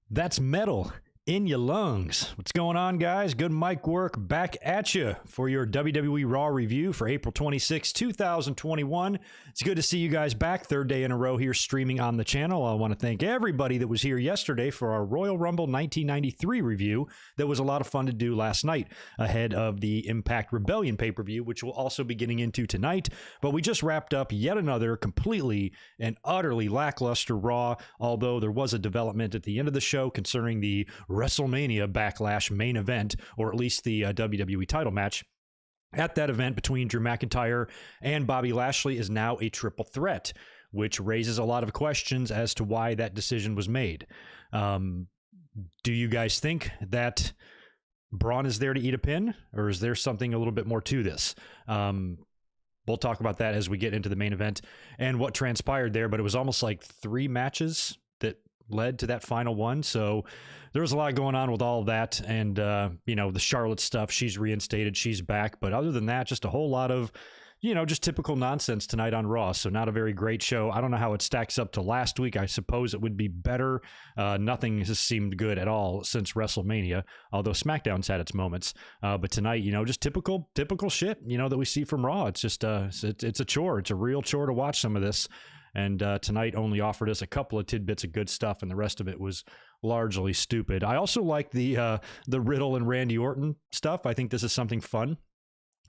That's metal in your lungs. What's going on, guys? Good mic work back at you for your WWE Raw review for April 26, 2021. It's good to see you guys back. Third day in a row here streaming on the channel. I want to thank everybody that was here yesterday for our Royal Rumble 1993 review. That was a lot of fun to do last night ahead of the Impact Rebellion pay-per-view, which we'll also be getting into tonight. But we just wrapped up yet another completely and utterly lackluster Raw, although there was a development at the end of the show concerning the WrestleMania Backlash main event, or at least the WWE title match. At that event between Drew McIntyre and Bobby Lashley is now a triple threat, which raises a lot of questions as to why that decision was made. Do you guys think that Braun is there to eat a pin, or is there something a little bit more to this? We'll talk about that as we get into the main event and what transpired there, but it was almost like 3 matches that led to that final one. So there was a lot going on with all of that. And, the Charlotte stuff, she's reinstated, she's back. But other than that, just a whole lot of, just typical nonsense tonight on Raw. So not a very great show. I don't know how it stacks up to last week. I suppose it would be better. Nothing has seemed good at all since WrestleMania, although SmackDown's had its moments. But tonight, just typical shit, that we see from Raw. It's just, it's a chore. It's a real chore to watch some of this. And tonight only offered us a couple of tidbits of good stuff, and the rest of it was largely stupid. I also like the Riddle and Randy Orton stuff. I think this is something fun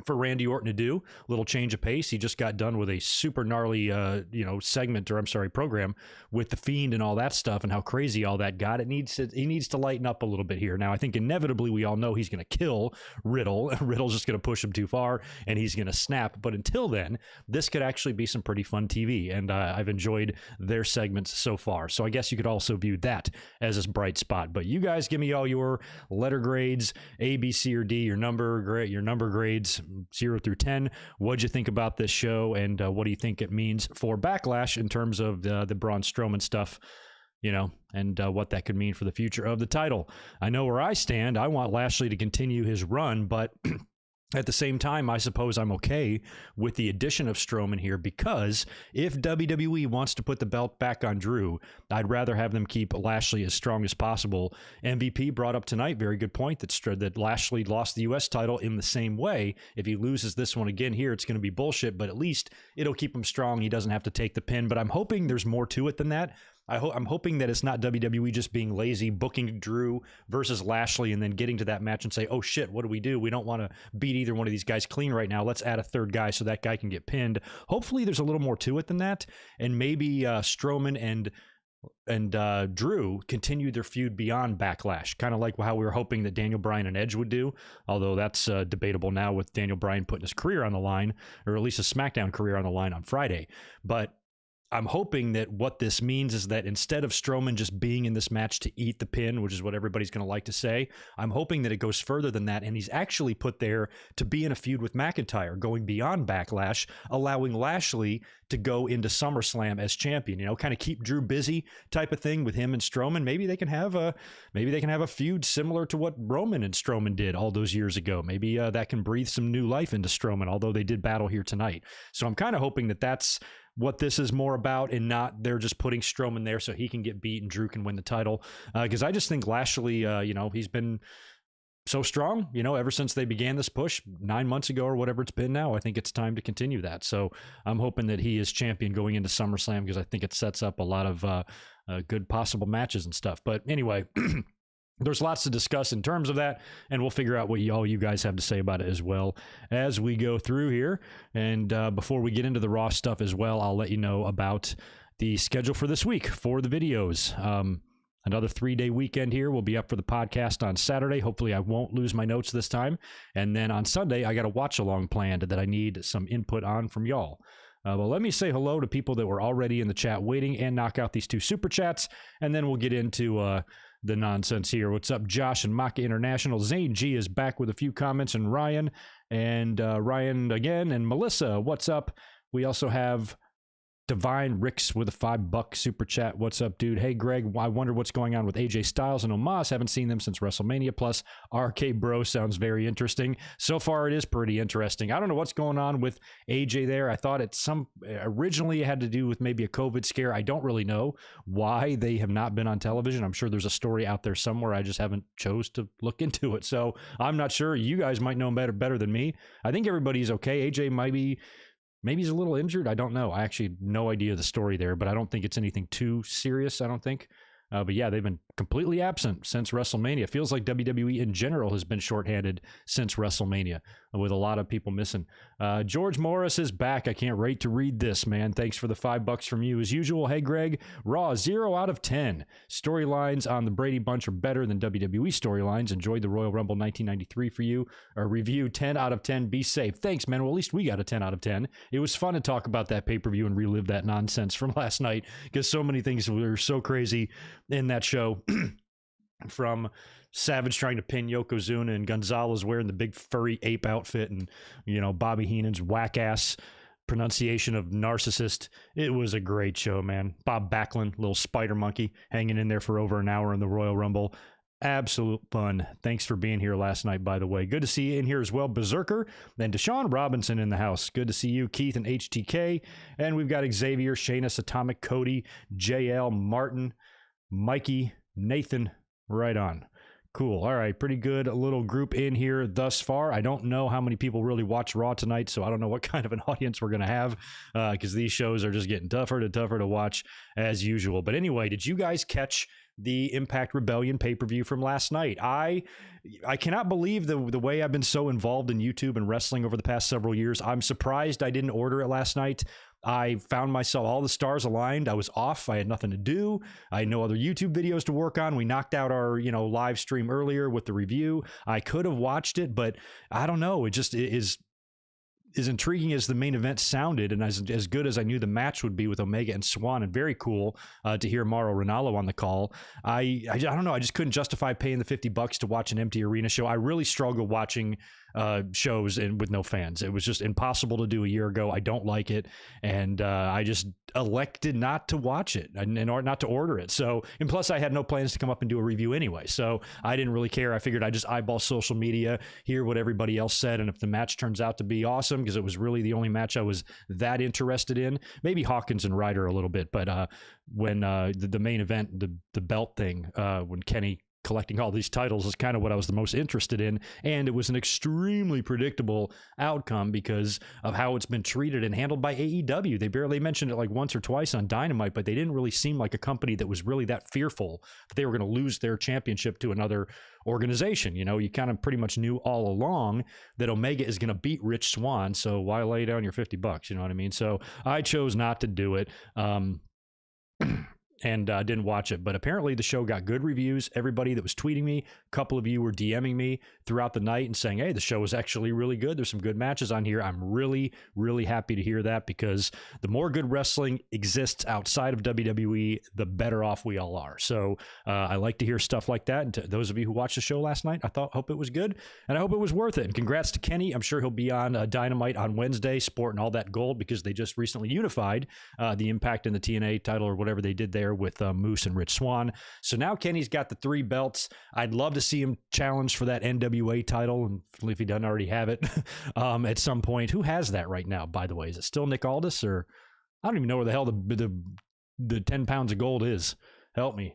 for Randy Orton to do. A little change of pace. He just got done with a super gnarly, program with The Fiend and all that stuff and how crazy all that got. He needs to lighten up a little bit here. Now, I think inevitably we all know he's going to kill Riddle. Riddle's just going to push him too far and he's going to snap. But until then, this could actually be some pretty fun TV. And I've enjoyed their segments so far. So I guess you could also view that as a bright spot. But you guys give me all your letter grades, A, B, C, or D, your number grades, 0 through 10. What'd you think about this show, and what do you think it means for Backlash in terms of the Braun Strowman stuff, and what that could mean for the future of the title? I know where I stand. I want Lashley to continue his run, but at the same time, I suppose I'm okay with the addition of Strowman here, because if WWE wants to put the belt back on Drew, I'd rather have them keep Lashley as strong as possible. MVP brought up tonight, very good point, that Lashley lost the U.S. title in the same way. If he loses this one again here, it's going to be bullshit, but at least it'll keep him strong. He doesn't have to take the pin, but I'm hoping there's more to it than that. I'm hoping that it's not WWE just being lazy, booking Drew versus Lashley, and then getting to that match and say, oh shit, what do? We don't want to beat either one of these guys clean right now. Let's add a third guy so that guy can get pinned. Hopefully there's a little more to it than that. And maybe Strowman and Drew continue their feud beyond Backlash, kind of like how we were hoping that Daniel Bryan and Edge would do, although that's debatable now with Daniel Bryan putting his career on the line, or at least a SmackDown career on the line on Friday. But I'm hoping that what this means is that instead of Strowman just being in this match to eat the pin, which is what everybody's going to like to say, I'm hoping that it goes further than that, and he's actually put there to be in a feud with McIntyre, going beyond Backlash, allowing Lashley to go into SummerSlam as champion, kind of keep Drew busy type of thing with him and Strowman. Maybe they can have a feud similar to what Roman and Strowman did all those years ago. Maybe that can breathe some new life into Strowman, although they did battle here tonight. So I'm kind of hoping that that's what this is more about, and not they're just putting Strowman there so he can get beat and Drew can win the title. Because I just think Lashley, he's been so strong, ever since they began this push 9 months ago or whatever it's been now. I think it's time to continue that. So I'm hoping that he is champion going into SummerSlam, because I think it sets up a lot of good possible matches and stuff. But anyway, there's lots to discuss in terms of that, and we'll figure out what all you guys have to say about it as well as we go through here. And before we get into the Raw stuff as well, I'll let you know about the schedule for this week for the videos. Another 3-day weekend here. We'll be up for the podcast on Saturday. Hopefully I won't lose my notes this time. And then on Sunday, I got a watch-along planned that I need some input on from y'all. Well, let me say hello to people that were already in the chat waiting, and knock out these 2 super chats, and then we'll get into the nonsense here. What's up, Josh and Maka International? Zane G is back with a few comments, and Ryan again, and Melissa, what's up? We also have Divine Ricks with a $5 super chat. What's up, dude? Hey, Greg, I wonder what's going on with AJ Styles and Omos. Haven't seen them since WrestleMania. Plus, RK Bro sounds very interesting. So far, it is pretty interesting. I don't know what's going on with AJ there. I thought originally it had to do with maybe a COVID scare. I don't really know why they have not been on television. I'm sure there's a story out there somewhere. I just haven't chose to look into it. So I'm not sure. You guys might know better than me. I think everybody's okay. AJ might be... Maybe he's a little injured. I don't know. I actually have no idea the story there, but I don't think it's anything too serious, I don't think. But yeah, they've been completely absent since WrestleMania. It feels like WWE in general has been shorthanded since WrestleMania, with a lot of people missing. George Morris is back. I can't wait to read this, man. Thanks for the $5 from you as usual. Hey, Greg, Raw 0 out of 10. Storylines on the Brady Bunch are better than WWE storylines. Enjoyed the Royal Rumble 1993 for you. Review 10 out of 10. Be safe. Thanks, man. Well, at least we got a 10 out of 10. It was fun to talk about that pay-per-view and relive that nonsense from last night, because so many things were so crazy in that show. From Savage trying to pin Yokozuna and Gonzalez wearing the big furry ape outfit, and Bobby Heenan's whack ass pronunciation of narcissist. It was a great show, man. Bob Backlund, little spider monkey, hanging in there for over an hour in the Royal Rumble. Absolute fun. Thanks for being here last night, by the way. Good to see you in here as well. Berserker and Deshaun Robinson in the house. Good to see you, Keith and HTK. And we've got Xavier, Shanus, Atomic, Cody, JL, Martin, Mikey, Nathan. Right on. Cool. All right. Pretty good little group in here thus far. I don't know how many people really watch Raw tonight, so I don't know what kind of an audience we're going to have, because these shows are just getting tougher to watch as usual. But anyway, did you guys catch the Impact Rebellion pay-per-view from last night? I cannot believe the way I've been so involved in YouTube and wrestling over the past several years. I'm surprised I didn't order it last night. I found myself, all the stars aligned. I was off. I had nothing to do. I had no other YouTube videos to work on. We knocked out our, live stream earlier with the review. I could have watched it, but I don't know. It just is as intriguing as the main event sounded, and as good as I knew the match would be with Omega and Swan, and very cool to hear Mauro Ranallo on the call. I don't know. I just couldn't justify paying the $50 to watch an empty arena show. I really struggle watching shows with no fans. It was just impossible to do a year ago. I don't like it, and I just elected not to watch it and not to order it. So, and plus I had no plans to come up and do a review anyway, so I didn't really care. I figured I'd just eyeball social media, hear what everybody else said, and if the match turns out to be awesome, because it was really the only match I was that interested in, maybe Hawkins and Ryder a little bit, but when the main event, the belt thing, when Kenny collecting all these titles is kind of what I was the most interested in, and it was an extremely predictable outcome because of how it's been treated and handled by AEW. They barely mentioned it like once or twice on Dynamite, but they didn't really seem like a company that was really that fearful that they were going to lose their championship to another organization. You kind of pretty much knew all along that Omega is going to beat Rich Swann, so why lay down your $50? You know what I mean? So I chose not to do it. And didn't watch it, but apparently the show got good reviews. Everybody that was tweeting me, a couple of you were DMing me throughout the night and saying, hey, the show is actually really good. There's some good matches on here. I'm really, really happy to hear that, because the more good wrestling exists outside of WWE, the better off we all are. So I like to hear stuff like that. And to those of you who watched the show last night, hope it was good, and I hope it was worth it. And congrats to Kenny. I'm sure he'll be on Dynamite on Wednesday, sporting all that gold, because they just recently unified the Impact and the TNA title, or whatever they did there, with Moose and Rich Swann. So now Kenny's got the 3 belts. I'd love to see him challenge for that NWA title, and if he doesn't already have it at some point. Who has that right now, by the way? Is it still Nick Aldis, or I don't even know where the hell the 10 pounds of gold is. Help me,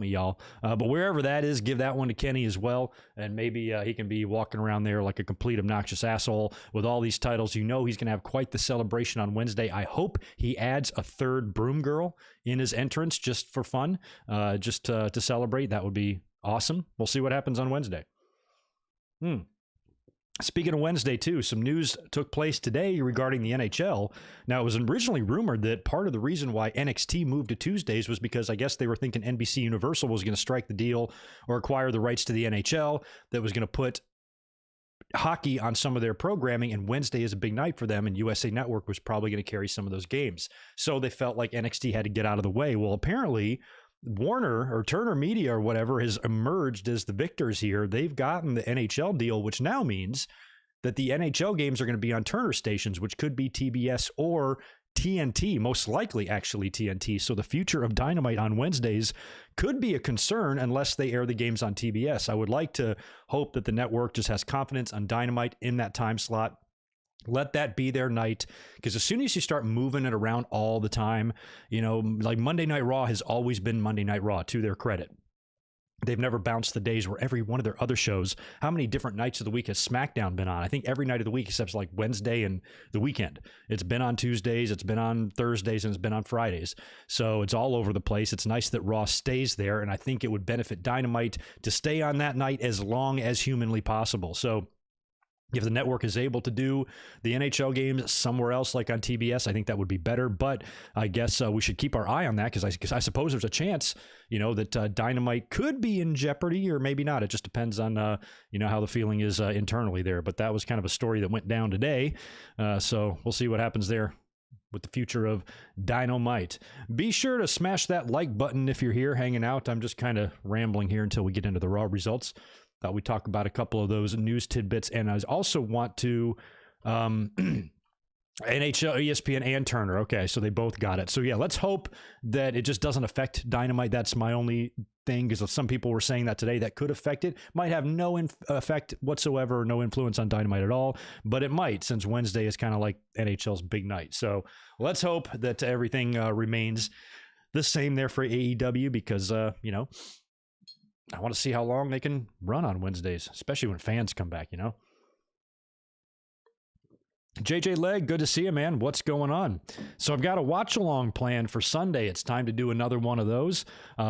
y'all. But wherever that is, give that one to Kenny as well, and maybe he can be walking around there like a complete obnoxious asshole with all these titles. He's going to have quite the celebration on Wednesday. I hope he adds a 3rd broom girl in his entrance just for fun, just to celebrate. That would be awesome. We'll see what happens on Wednesday. Speaking of Wednesday, too, some news took place today regarding the NHL. Now, it was originally rumored that part of the reason why NXT moved to Tuesdays was because I guess they were thinking NBC Universal was going to strike the deal or acquire the rights to the NHL that was going to put hockey on some of their programming, and Wednesday is a big night for them, and USA Network was probably going to carry some of those games. So they felt like NXT had to get out of the way. Well, apparently Warner or Turner Media or whatever has emerged as the victors here. They've gotten the NHL deal, which now means that the NHL games are going to be on Turner stations, which could be TBS or TNT, most likely actually TNT. So the future of Dynamite on Wednesdays could be a concern unless they air the games on TBS. I would like to hope that the network just has confidence on Dynamite in that time slot. Let that be their night, because as soon as you start moving it around all the time, like Monday Night Raw has always been Monday Night Raw, to their credit. They've never bounced the days where every one of their other shows, how many different nights of the week has SmackDown been on? I think every night of the week except like Wednesday and the weekend. It's been on Tuesdays, it's been on Thursdays, and it's been on Fridays. So it's all over the place. It's nice that Raw stays there, and I think it would benefit Dynamite to stay on that night as long as humanly possible. So if the network is able to do the NHL games somewhere else, like on TBS, I think that would be better. But I guess we should keep our eye on that, because I suppose there's a chance, that Dynamite could be in jeopardy, or maybe not. It just depends on, how the feeling is internally there. But that was kind of a story that went down today. So we'll see what happens there with the future of Dynamite. Be sure to smash that like button if you're here hanging out. I'm just kind of rambling here until we get into the Raw results. Thought we'd talk about a couple of those news tidbits, and I also want to NHL, ESPN, and Turner. Okay, so they both got it. So yeah, let's hope that it just doesn't affect Dynamite. That's my only thing, because some people were saying that today that could affect it. Might have no effect whatsoever, no influence on Dynamite at all, but it might, since Wednesday is kind of like NHL's big night. So let's hope that everything remains the same there for AEW, because I want to see how long they can run on Wednesdays, especially when fans come back, JJ Leg, good to see you, man. What's going on? So I've got a watch-along planned for Sunday. It's time to do another one of those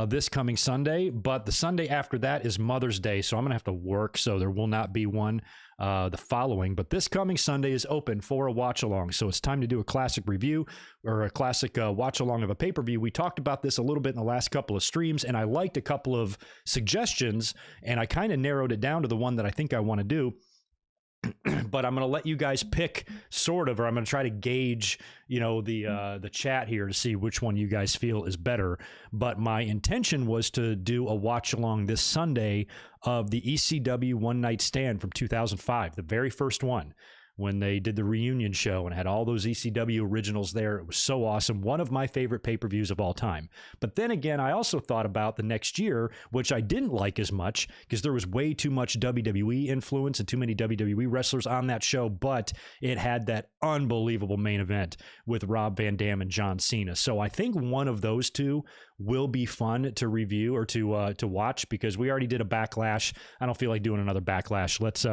this coming Sunday, but the Sunday after that is Mother's Day, so I'm going to have to work, so there will not be one the following. But this coming Sunday is open for a watch-along, so it's time to do a classic review or a classic watch-along of a pay-per-view. We talked about this a little bit in the last couple of streams, and I liked a couple of suggestions, and I kind of narrowed it down to the one that I think I want to do. But I'm going to let you guys pick, sort of, or I'm going to try to gauge, the chat here to see which one you guys feel is better. But my intention was to do a watch along this Sunday of the ECW One Night Stand from 2005, the very first one, when they did the reunion show and had all those ECW originals there. It was so awesome. One of my favorite pay-per-views of all time. But then again, I also thought about the next year, which I didn't like as much because there was way too much WWE influence and too many WWE wrestlers on that show, but it had that unbelievable main event with Rob Van Dam and John Cena. So I think one of those two will be fun to review or to watch, because we already did a Backlash. I don't feel like doing another Backlash. Let's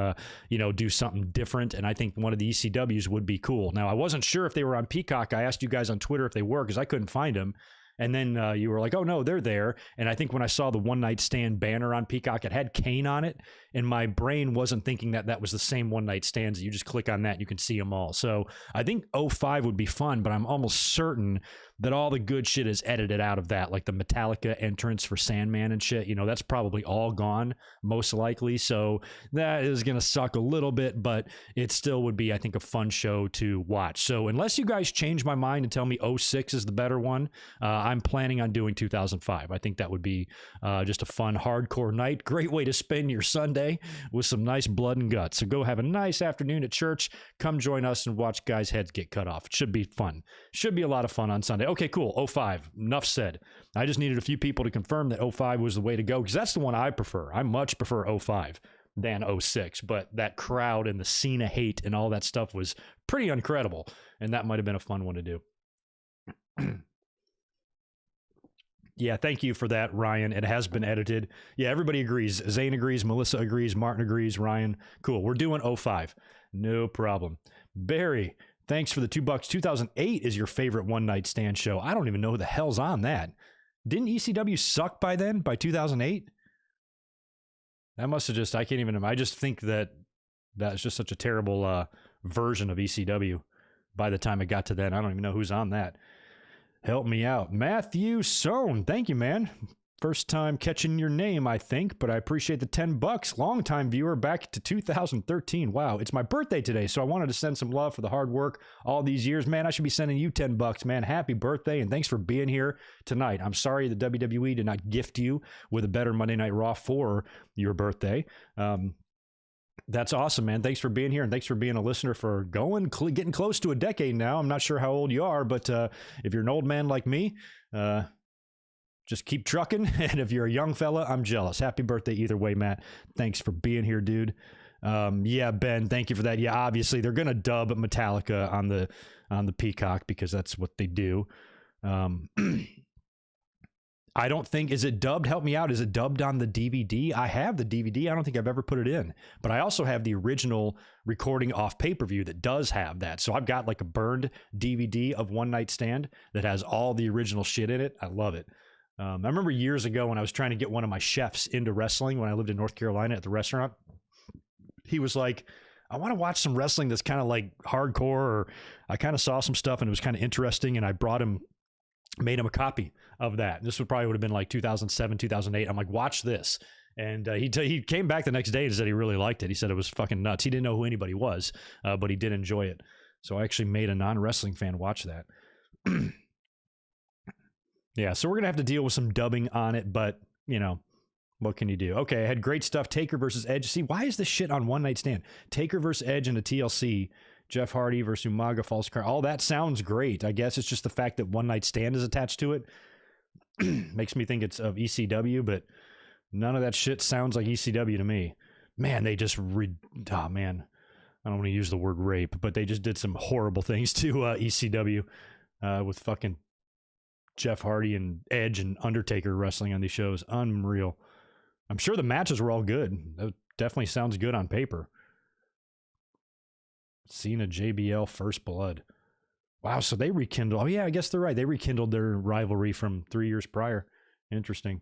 do something different, and I think one of the ECWs would be cool. Now, I wasn't sure if they were on Peacock. I asked you guys on Twitter if they were, because I couldn't find them. And then you were like, oh, no, they're there. And I think when I saw the One Night Stand banner on Peacock, it had Kane on it. And my brain wasn't thinking that that was the same One Night Stands. You just click on that and you can see them all. So I think 05 would be fun, but I'm almost certain that all the good shit is edited out of that, like the Metallica entrance for Sandman and shit. That's probably all gone, most likely. So that is going to suck a little bit, but it still would be, I think, a fun show to watch. So unless you guys change my mind and tell me 06 is the better one, I'm planning on doing 2005. I think that would be just a fun, hardcore night. Great way to spend your Sunday with some nice blood and guts. So go have a nice afternoon at church. Come join us and watch guys' heads get cut off. It should be fun. Should be a lot of fun on Sunday. Okay, cool. 05. Enough said. I just needed a few people to confirm that 05 was the way to go, because that's the one I prefer. I much prefer 05 than 06, but that crowd and the Cena hate and all that stuff was pretty incredible, and that might have been a fun one to do. Yeah, thank you for that, Ryan. It has been edited. Yeah, everybody agrees. Zane agrees. Melissa agrees. Martin agrees. Ryan, cool. We're doing 05. No problem. Barry, thanks for the $2. 2008 is your favorite One Night Stand show. I don't even know who the hell's on that. Didn't ECW suck by then, by 2008? That must have just, I can't even, I just think that that's just such a terrible version of ECW by the time it got to then. I don't even know who's on that. Help me out. Matthew Sohn. Thank you, man. First time catching your name, I think, but I appreciate the $10. Long-time viewer back to 2013. Wow, it's my birthday today, so I wanted to send some love for the hard work all these years. Man, I should be sending you $10, man. Happy birthday, and thanks for being here tonight. I'm sorry the WWE did not gift you with a better Monday Night Raw for your birthday. That's awesome, man. Thanks for being here, and thanks for being a listener for getting close to a decade now. I'm not sure how old you are, but if you're an old man like me, just keep trucking. And if you're a young fella, I'm jealous. Happy birthday either way, Matt. Thanks for being here, dude. Yeah, Ben, thank you for that. Yeah, obviously they're gonna dub Metallica on the Peacock because that's what they do. I don't think, is it dubbed? Help me out. Is it dubbed on the DVD? I have the DVD. I don't think I've ever put it in, but I also have the original recording off pay-per-view that does have that. So I've got like a burned DVD of One Night Stand that has all the original shit in it. I love it. I remember years ago when I was trying to get one of my chefs into wrestling when I lived in North Carolina at the restaurant. He was like, I want to watch some wrestling that's kind of like hardcore, or I kind of saw some stuff and it was kind of interesting. And I made him a copy of that. This would have been like 2007, 2008. I'm like, watch this. And he came back the next day and said he really liked it. He said it was fucking nuts. He didn't know who anybody was, but he did enjoy it. So I actually made a non-wrestling fan watch that. Yeah, so we're going to have to deal with some dubbing on it, but, you know, what can you do? Okay, I had great stuff. Taker versus Edge. See, why is this shit on One Night Stand? Taker versus Edge in a TLC. Jeff Hardy versus Umaga, False Card. All that sounds great. I guess it's just the fact that One Night Stand is attached to it. Makes me think it's of ECW, but none of that shit sounds like ECW to me. Man, they just oh man, I don't want to use the word rape, but they just did some horrible things to ECW with fucking Jeff Hardy and Edge and Undertaker wrestling on these shows. Unreal. I'm sure the matches were all good. That definitely sounds good on paper. Cena, JBL, First Blood. Wow, so they rekindled. Oh, yeah, I guess they're right. They rekindled their rivalry from 3 years prior. Interesting.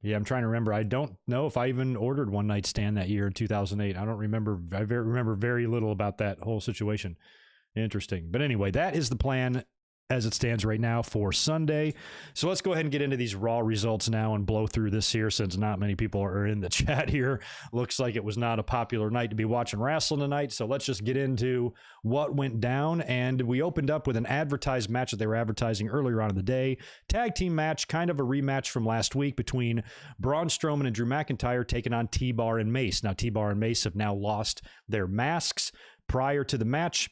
Yeah, I'm trying to remember. I don't know if I even ordered One Night Stand that year in 2008. I don't remember. I remember very little about that whole situation. Interesting. But anyway, that is the plan as it stands right now for Sunday. So let's go ahead and get into these Raw results now and blow through this here, since not many people are in the chat here. Looks like it was not a popular night to be watching wrestling tonight. So let's just get into what went down. And we opened up with an advertised match that they were advertising earlier on in the day. Tag team match, kind of a rematch from last week between Braun Strowman and Drew McIntyre taking on T-Bar and Mace. Now, T-Bar and Mace have now lost their masks. Prior to the match,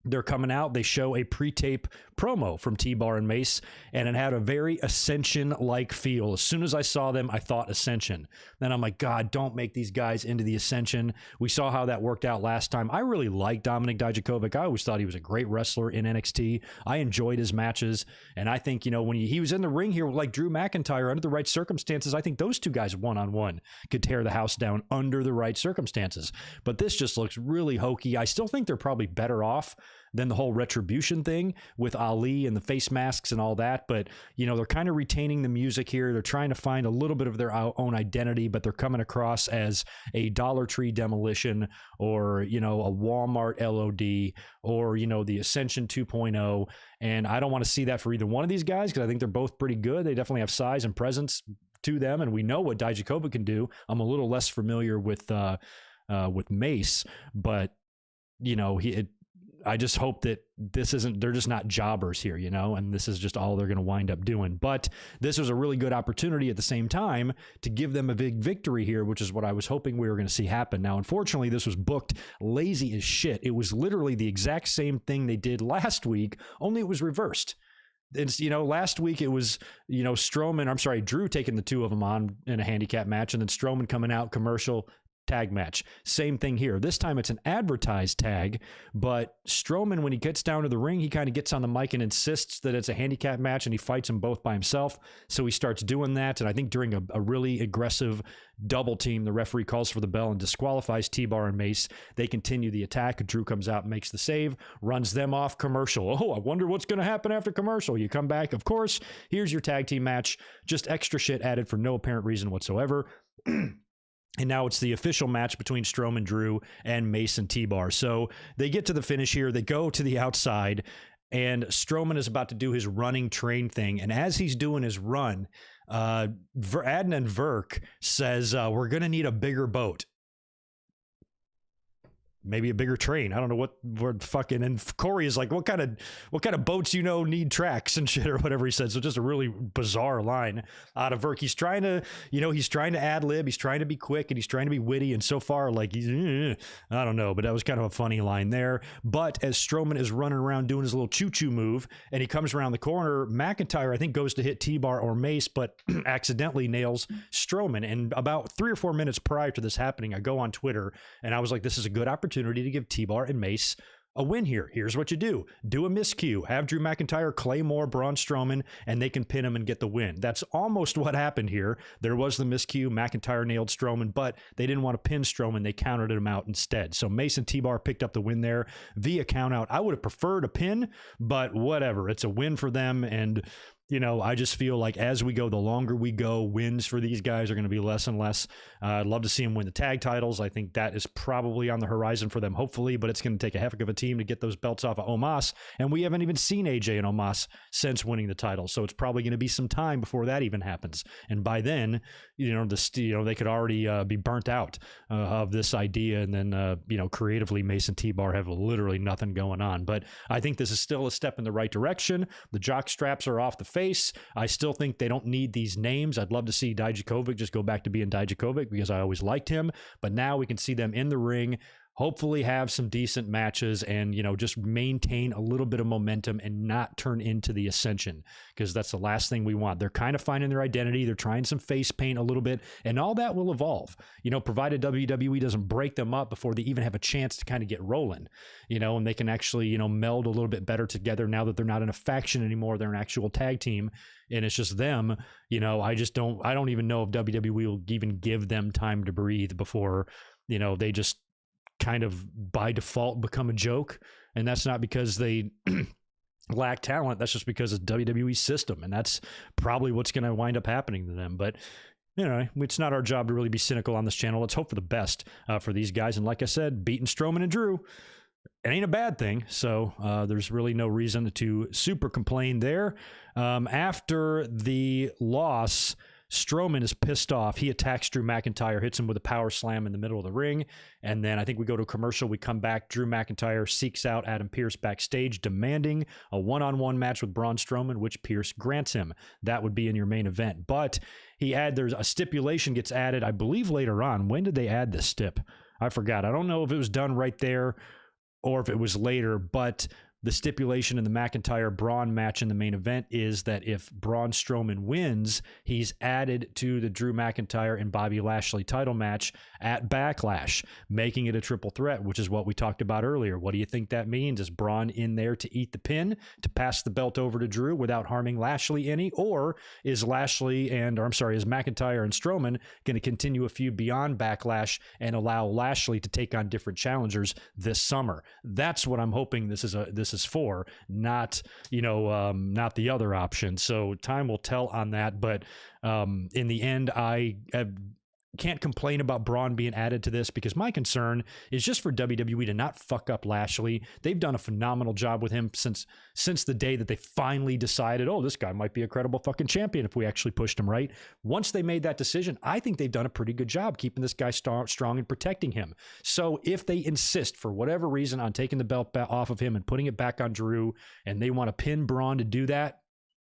they're coming out. They show a pre-tape promo from T-Bar and Mace, and it had a very Ascension-like feel. As soon as I saw them, I thought Ascension. Then I'm like, God, don't make these guys into the Ascension. We saw how that worked out last time. I really like Dominik Dijakovic. I always thought he was a great wrestler in NXT. I enjoyed his matches, and I think, you know, when he was in the ring here with like Drew McIntyre under the right circumstances, I think those two guys one-on-one could tear the house down under the right circumstances. But this just looks really hokey. I still think they're probably better off than the whole Retribution thing with Ali and the face masks and all that. But, you know, they're kind of retaining the music here. They're trying to find a little bit of their own identity, but they're coming across as a Dollar Tree Demolition, or, you know, a Walmart LOD, or, you know, the Ascension 2.0. And I don't want to see that for either one of these guys, because I think they're both pretty good. They definitely have size and presence to them, and we know what Dijakovic can do. I'm a little less familiar with Mace, but, you know, I just hope that they're just not jobbers here, you know, and this is just all they're going to wind up doing. But this was a really good opportunity at the same time to give them a big victory here, which is what I was hoping we were going to see happen. Now, unfortunately, this was booked lazy as shit. It was literally the exact same thing they did last week, only it was reversed. It's, you know, last week it was, you know, Drew taking the two of them on in a handicap match, and then Strowman coming out, commercial, tag match. Same thing here. This time it's an advertised tag, but Strowman, when he gets down to the ring, he kind of gets on the mic and insists that it's a handicap match, and he fights them both by himself. So he starts doing that, and I think during a really aggressive double team, the referee calls for the bell and disqualifies T-Bar and Mace. They continue the attack. Drew comes out and makes the save, runs them off, commercial. Oh, I wonder what's going to happen after commercial. You come back, of course, here's your tag team match. Just extra shit added for no apparent reason whatsoever. And now it's the official match between Strowman, Drew, and Mace and T-Bar. So they get to the finish here. They go to the outside, and Strowman is about to do his running train thing. And as he's doing his run, Adnan Virk says, we're going to need a bigger boat. maybe a bigger train. I don't know what fucking, and Corey is like, what kind of boats, need tracks and shit or whatever he said. So just a really bizarre line out of Verk. He's trying to ad lib. He's trying to be quick and he's trying to be witty. And so far, like, I don't know, but that was kind of a funny line there. But as Strowman is running around doing his little choo-choo move and he comes around the corner, McIntyre, I think, goes to hit T-Bar or Mace, but accidentally nails Strowman. And about 3 or 4 minutes prior to this happening, I go on Twitter and I was like, this is a good opportunity to give T-Bar and Mace a win here. Here's what you do. Do a miscue. Have Drew McIntyre, Claymore, Braun Strowman, and they can pin him and get the win. That's almost what happened here. There was the miscue. McIntyre nailed Strowman, but they didn't want to pin Strowman. They counted him out instead. So Mace and T-Bar picked up the win there via count out. I would have preferred a pin, but whatever. It's a win for them. And I just feel like as we go, the longer we go, wins for these guys are going to be less and less. I'd love to see them win the tag titles. I think that is probably on the horizon for them, hopefully, but it's going to take a heck of a team to get those belts off of Omos. And we haven't even seen AJ and Omos since winning the title. So it's probably going to be some time before that even happens. And by then, they could already be burnt out of this idea. And then, creatively, Mace and T-Bar have literally nothing going on. But I think this is still a step in the right direction. The jock straps are off the face. I still think they don't need these names. I'd love to see Dijakovic just go back to being Dijakovic because I always liked him. But now we can see them in the ring, hopefully have some decent matches and, just maintain a little bit of momentum and not turn into the Ascension, because that's the last thing we want. They're kind of finding their identity. They're trying some face paint a little bit, and all that will evolve, provided WWE doesn't break them up before they even have a chance to kind of get rolling, and they can actually, meld a little bit better together now that they're not in a faction anymore. They're an actual tag team and it's just them. I don't even know if WWE will even give them time to breathe before, they just kind of by default become a joke. And that's not because they lack talent. That's just because it's WWE's system. And that's probably what's going to wind up happening to them. But it's not our job to really be cynical on this channel. Let's hope for the best for these guys. And like I said, beating Strowman and Drew, it ain't a bad thing. So there's really no reason to super complain there. After the loss, Strowman is pissed off. He attacks Drew McIntyre, hits him with a power slam in the middle of the ring. And then I think we go to a commercial. We come back. Drew McIntyre seeks out Adam Pearce backstage, demanding a one-on-one match with Braun Strowman, which Pearce grants him. That would be in your main event. But there's a stipulation gets added, I believe, later on. When did they add this stip? I forgot. I don't know if it was done right there or if it was later, but the stipulation in the McIntyre-Braun match in the main event is that if Braun Strowman wins, he's added to the Drew McIntyre and Bobby Lashley title match at Backlash, making it a triple threat, which is what we talked about earlier. What do you think that means? Is Braun in there to eat the pin, to pass the belt over to Drew without harming Lashley any? Or is McIntyre and Strowman going to continue a feud beyond Backlash and allow Lashley to take on different challengers this summer? That's what I'm hoping this is for, not the other option. So time will tell on that. But in the end, I can't complain about Braun being added to this, because my concern is just for WWE to not fuck up Lashley. They've done a phenomenal job with him since the day that they finally decided, oh, this guy might be a credible fucking champion if we actually pushed him right. Once they made that decision, I think they've done a pretty good job keeping this guy strong and protecting him. So if they insist for whatever reason on taking the belt off of him and putting it back on Drew, and they want to pin Braun to do that,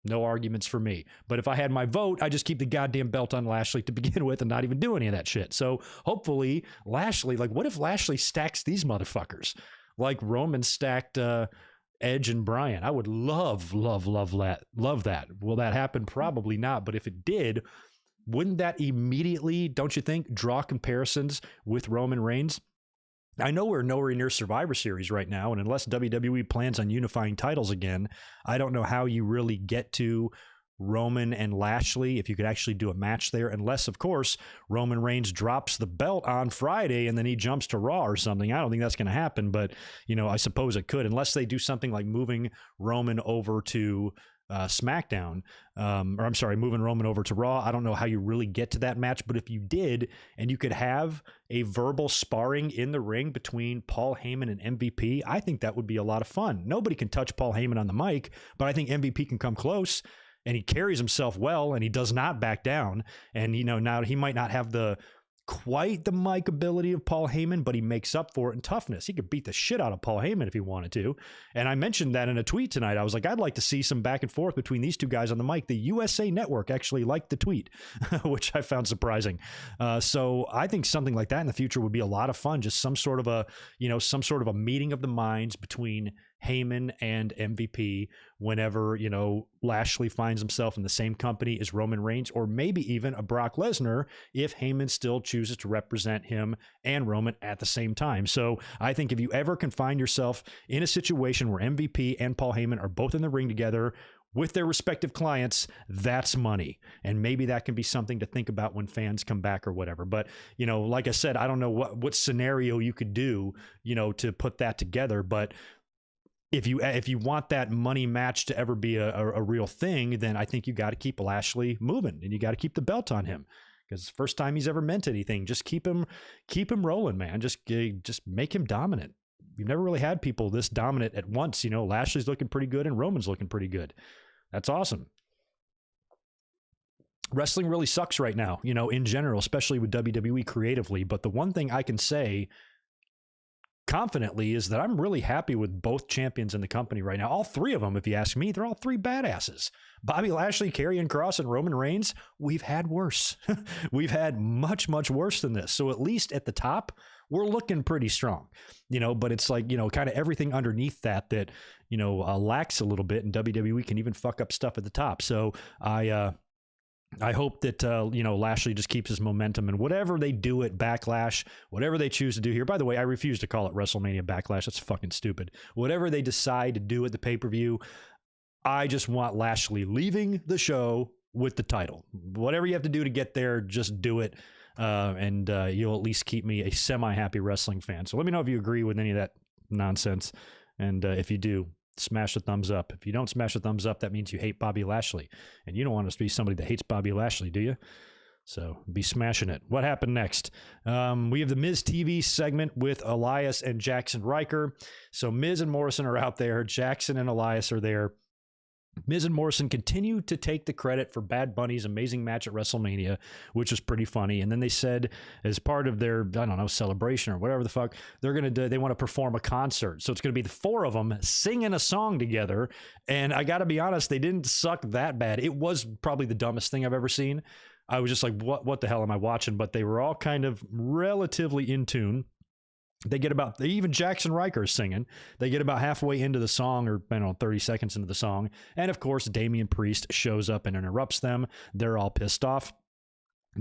no arguments for me. But if I had my vote, I just keep the goddamn belt on Lashley to begin with and not even do any of that shit. So hopefully Lashley, what if Lashley stacks these motherfuckers like Roman stacked Edge and Bryan? I would love that. Will that happen? Probably not. But if it did, wouldn't that immediately, don't you think, draw comparisons with Roman Reigns? I know we're nowhere near Survivor Series right now, and unless WWE plans on unifying titles again, I don't know how you really get to Roman and Lashley if you could actually do a match there, unless, of course, Roman Reigns drops the belt on Friday and then he jumps to Raw or something. I don't think that's going to happen, but, I suppose it could, unless they do something like moving Roman over to SmackDown, moving Roman over to Raw. I don't know how you really get to that match, but if you did, and you could have a verbal sparring in the ring between Paul Heyman and MVP, I think that would be a lot of fun. Nobody can touch Paul Heyman on the mic, but I think MVP can come close, and he carries himself well, and he does not back down. And, now he might not have the quite the mic ability of Paul Heyman, but he makes up for it in toughness. He could beat the shit out of Paul Heyman if he wanted to. And I mentioned that in a tweet tonight. I was like, I'd like to see some back and forth between these two guys on the mic. The USA Network actually liked the tweet, which I found surprising. So I think something like that in the future would be a lot of fun. Just some sort of a meeting of the minds between Heyman and MVP whenever, Lashley finds himself in the same company as Roman Reigns, or maybe even a Brock Lesnar if Heyman still chooses to represent him and Roman at the same time. So I think if you ever can find yourself in a situation where MVP and Paul Heyman are both in the ring together with their respective clients, that's money. And maybe that can be something to think about when fans come back or whatever. But, like I said, I don't know what scenario you could do, to put that together. But if you want that money match to ever be a real thing, then I think you got to keep Lashley moving and you got to keep the belt on him, because it's the first time he's ever meant anything. Just keep him rolling, man. Just make him dominant. You've never really had people this dominant at once. Lashley's looking pretty good and Roman's looking pretty good. That's awesome. Wrestling really sucks right now, in general, especially with WWE creatively. But the one thing I can say confidently is that I'm really happy with both champions in the company right now. All three of them, if you ask me, they're all three badasses. Bobby Lashley, Karrion Kross, and Roman Reigns, we've had worse. We've had much, much worse than this. So at least at the top, we're looking pretty strong, but it's like, kind of everything underneath that lacks a little bit, and WWE can even fuck up stuff at the top. So I hope that, Lashley just keeps his momentum, and whatever they do at Backlash, whatever they choose to do here. By the way, I refuse to call it WrestleMania Backlash. That's fucking stupid. Whatever they decide to do at the pay-per-view, I just want Lashley leaving the show with the title. Whatever you have to do to get there, just do it. And you'll at least keep me a semi-happy wrestling fan. So let me know if you agree with any of that nonsense. And if you do, smash the thumbs up. If you don't smash the thumbs up, that means you hate Bobby Lashley. And you don't want us to be somebody that hates Bobby Lashley, do you? So be smashing it. What happened next? We have the Miz TV segment with Elias and Jackson Riker. So Miz and Morrison are out there. Jackson and Elias are there. Miz and Morrison continue to take the credit for Bad Bunny's amazing match at WrestleMania, which was pretty funny. And then they said, as part of their, celebration or whatever the fuck, they want to perform a concert. So it's going to be the four of them singing a song together. And I got to be honest, they didn't suck that bad. It was probably the dumbest thing I've ever seen. I was just like, what the hell am I watching? But they were all kind of relatively in tune. Even Jackson Riker is singing. They get about halfway into the song, or 30 seconds into the song. And of course, Damian Priest shows up and interrupts them. They're all pissed off.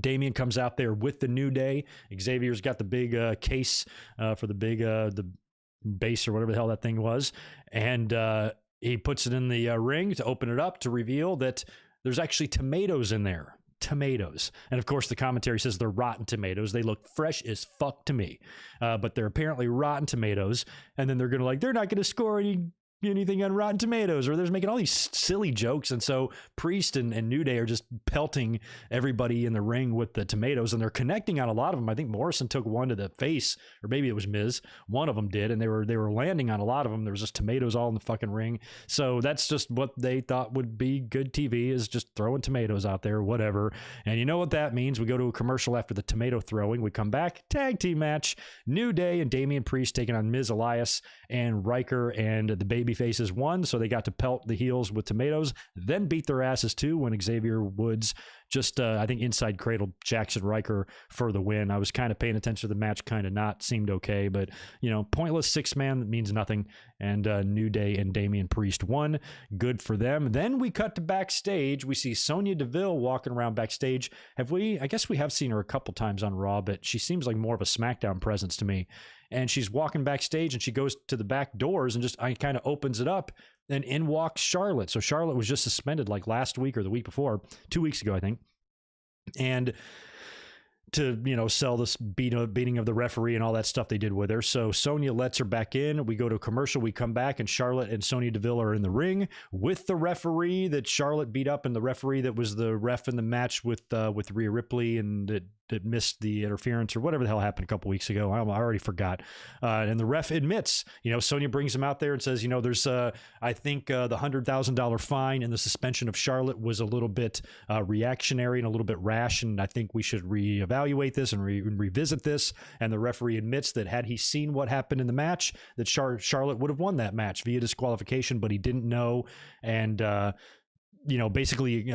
Damian comes out there with the New Day. Xavier's got the big case for the base or whatever the hell that thing was. And he puts it in the ring to open it up to reveal that there's actually tomatoes in there. Tomatoes. And of course the commentary says they're rotten tomatoes. They look fresh as fuck to me, but they're apparently rotten tomatoes. And then they're not gonna score anything on Rotten Tomatoes, or they're making all these silly jokes. And so Priest and New Day are just pelting everybody in the ring with the tomatoes, and they're connecting on a lot of them. I think Morrison took one to the face, or maybe it was Miz. One of them did, and they were landing on a lot of them. There was just tomatoes all in the fucking ring. So that's just what they thought would be good TV, is just throwing tomatoes out there, whatever. And you know what that means? We go to a commercial after the tomato throwing. We come back, tag team match, New Day and Damian Priest taking on Miz, Elias, and Riker, and the baby faces won, so they got to pelt the heels with tomatoes, then beat their asses too when Xavier Woods just, I think, inside cradled Jackson Riker for the win. I was kind of paying attention to the match, kind of not, seemed okay, but, pointless six-man that means nothing, and New Day and Damian Priest won. Good for them. Then we cut to backstage. We see Sonya Deville walking around backstage. I guess we have seen her a couple times on Raw, but she seems like more of a SmackDown presence to me. And she's walking backstage, and she goes to the back doors and just kind of opens it up, and in walks Charlotte. So Charlotte was just suspended like last week or the week before, 2 weeks ago, I think. And to, sell this beating of the referee and all that stuff they did with her. So Sonya lets her back in. We go to a commercial. We come back, and Charlotte and Sonya Deville are in the ring with the referee that Charlotte beat up, and the referee that was the ref in the match with Rhea Ripley, and that that missed the interference or whatever the hell happened a couple weeks ago. I already forgot. And the ref admits, Sonya brings him out there and says, there's, I think the $100,000 fine and the suspension of Charlotte was a little bit reactionary and a little bit rash. And I think we should reevaluate this and revisit this. And the referee admits that had he seen what happened in the match, that Charlotte would have won that match via disqualification, but he didn't know. And, basically,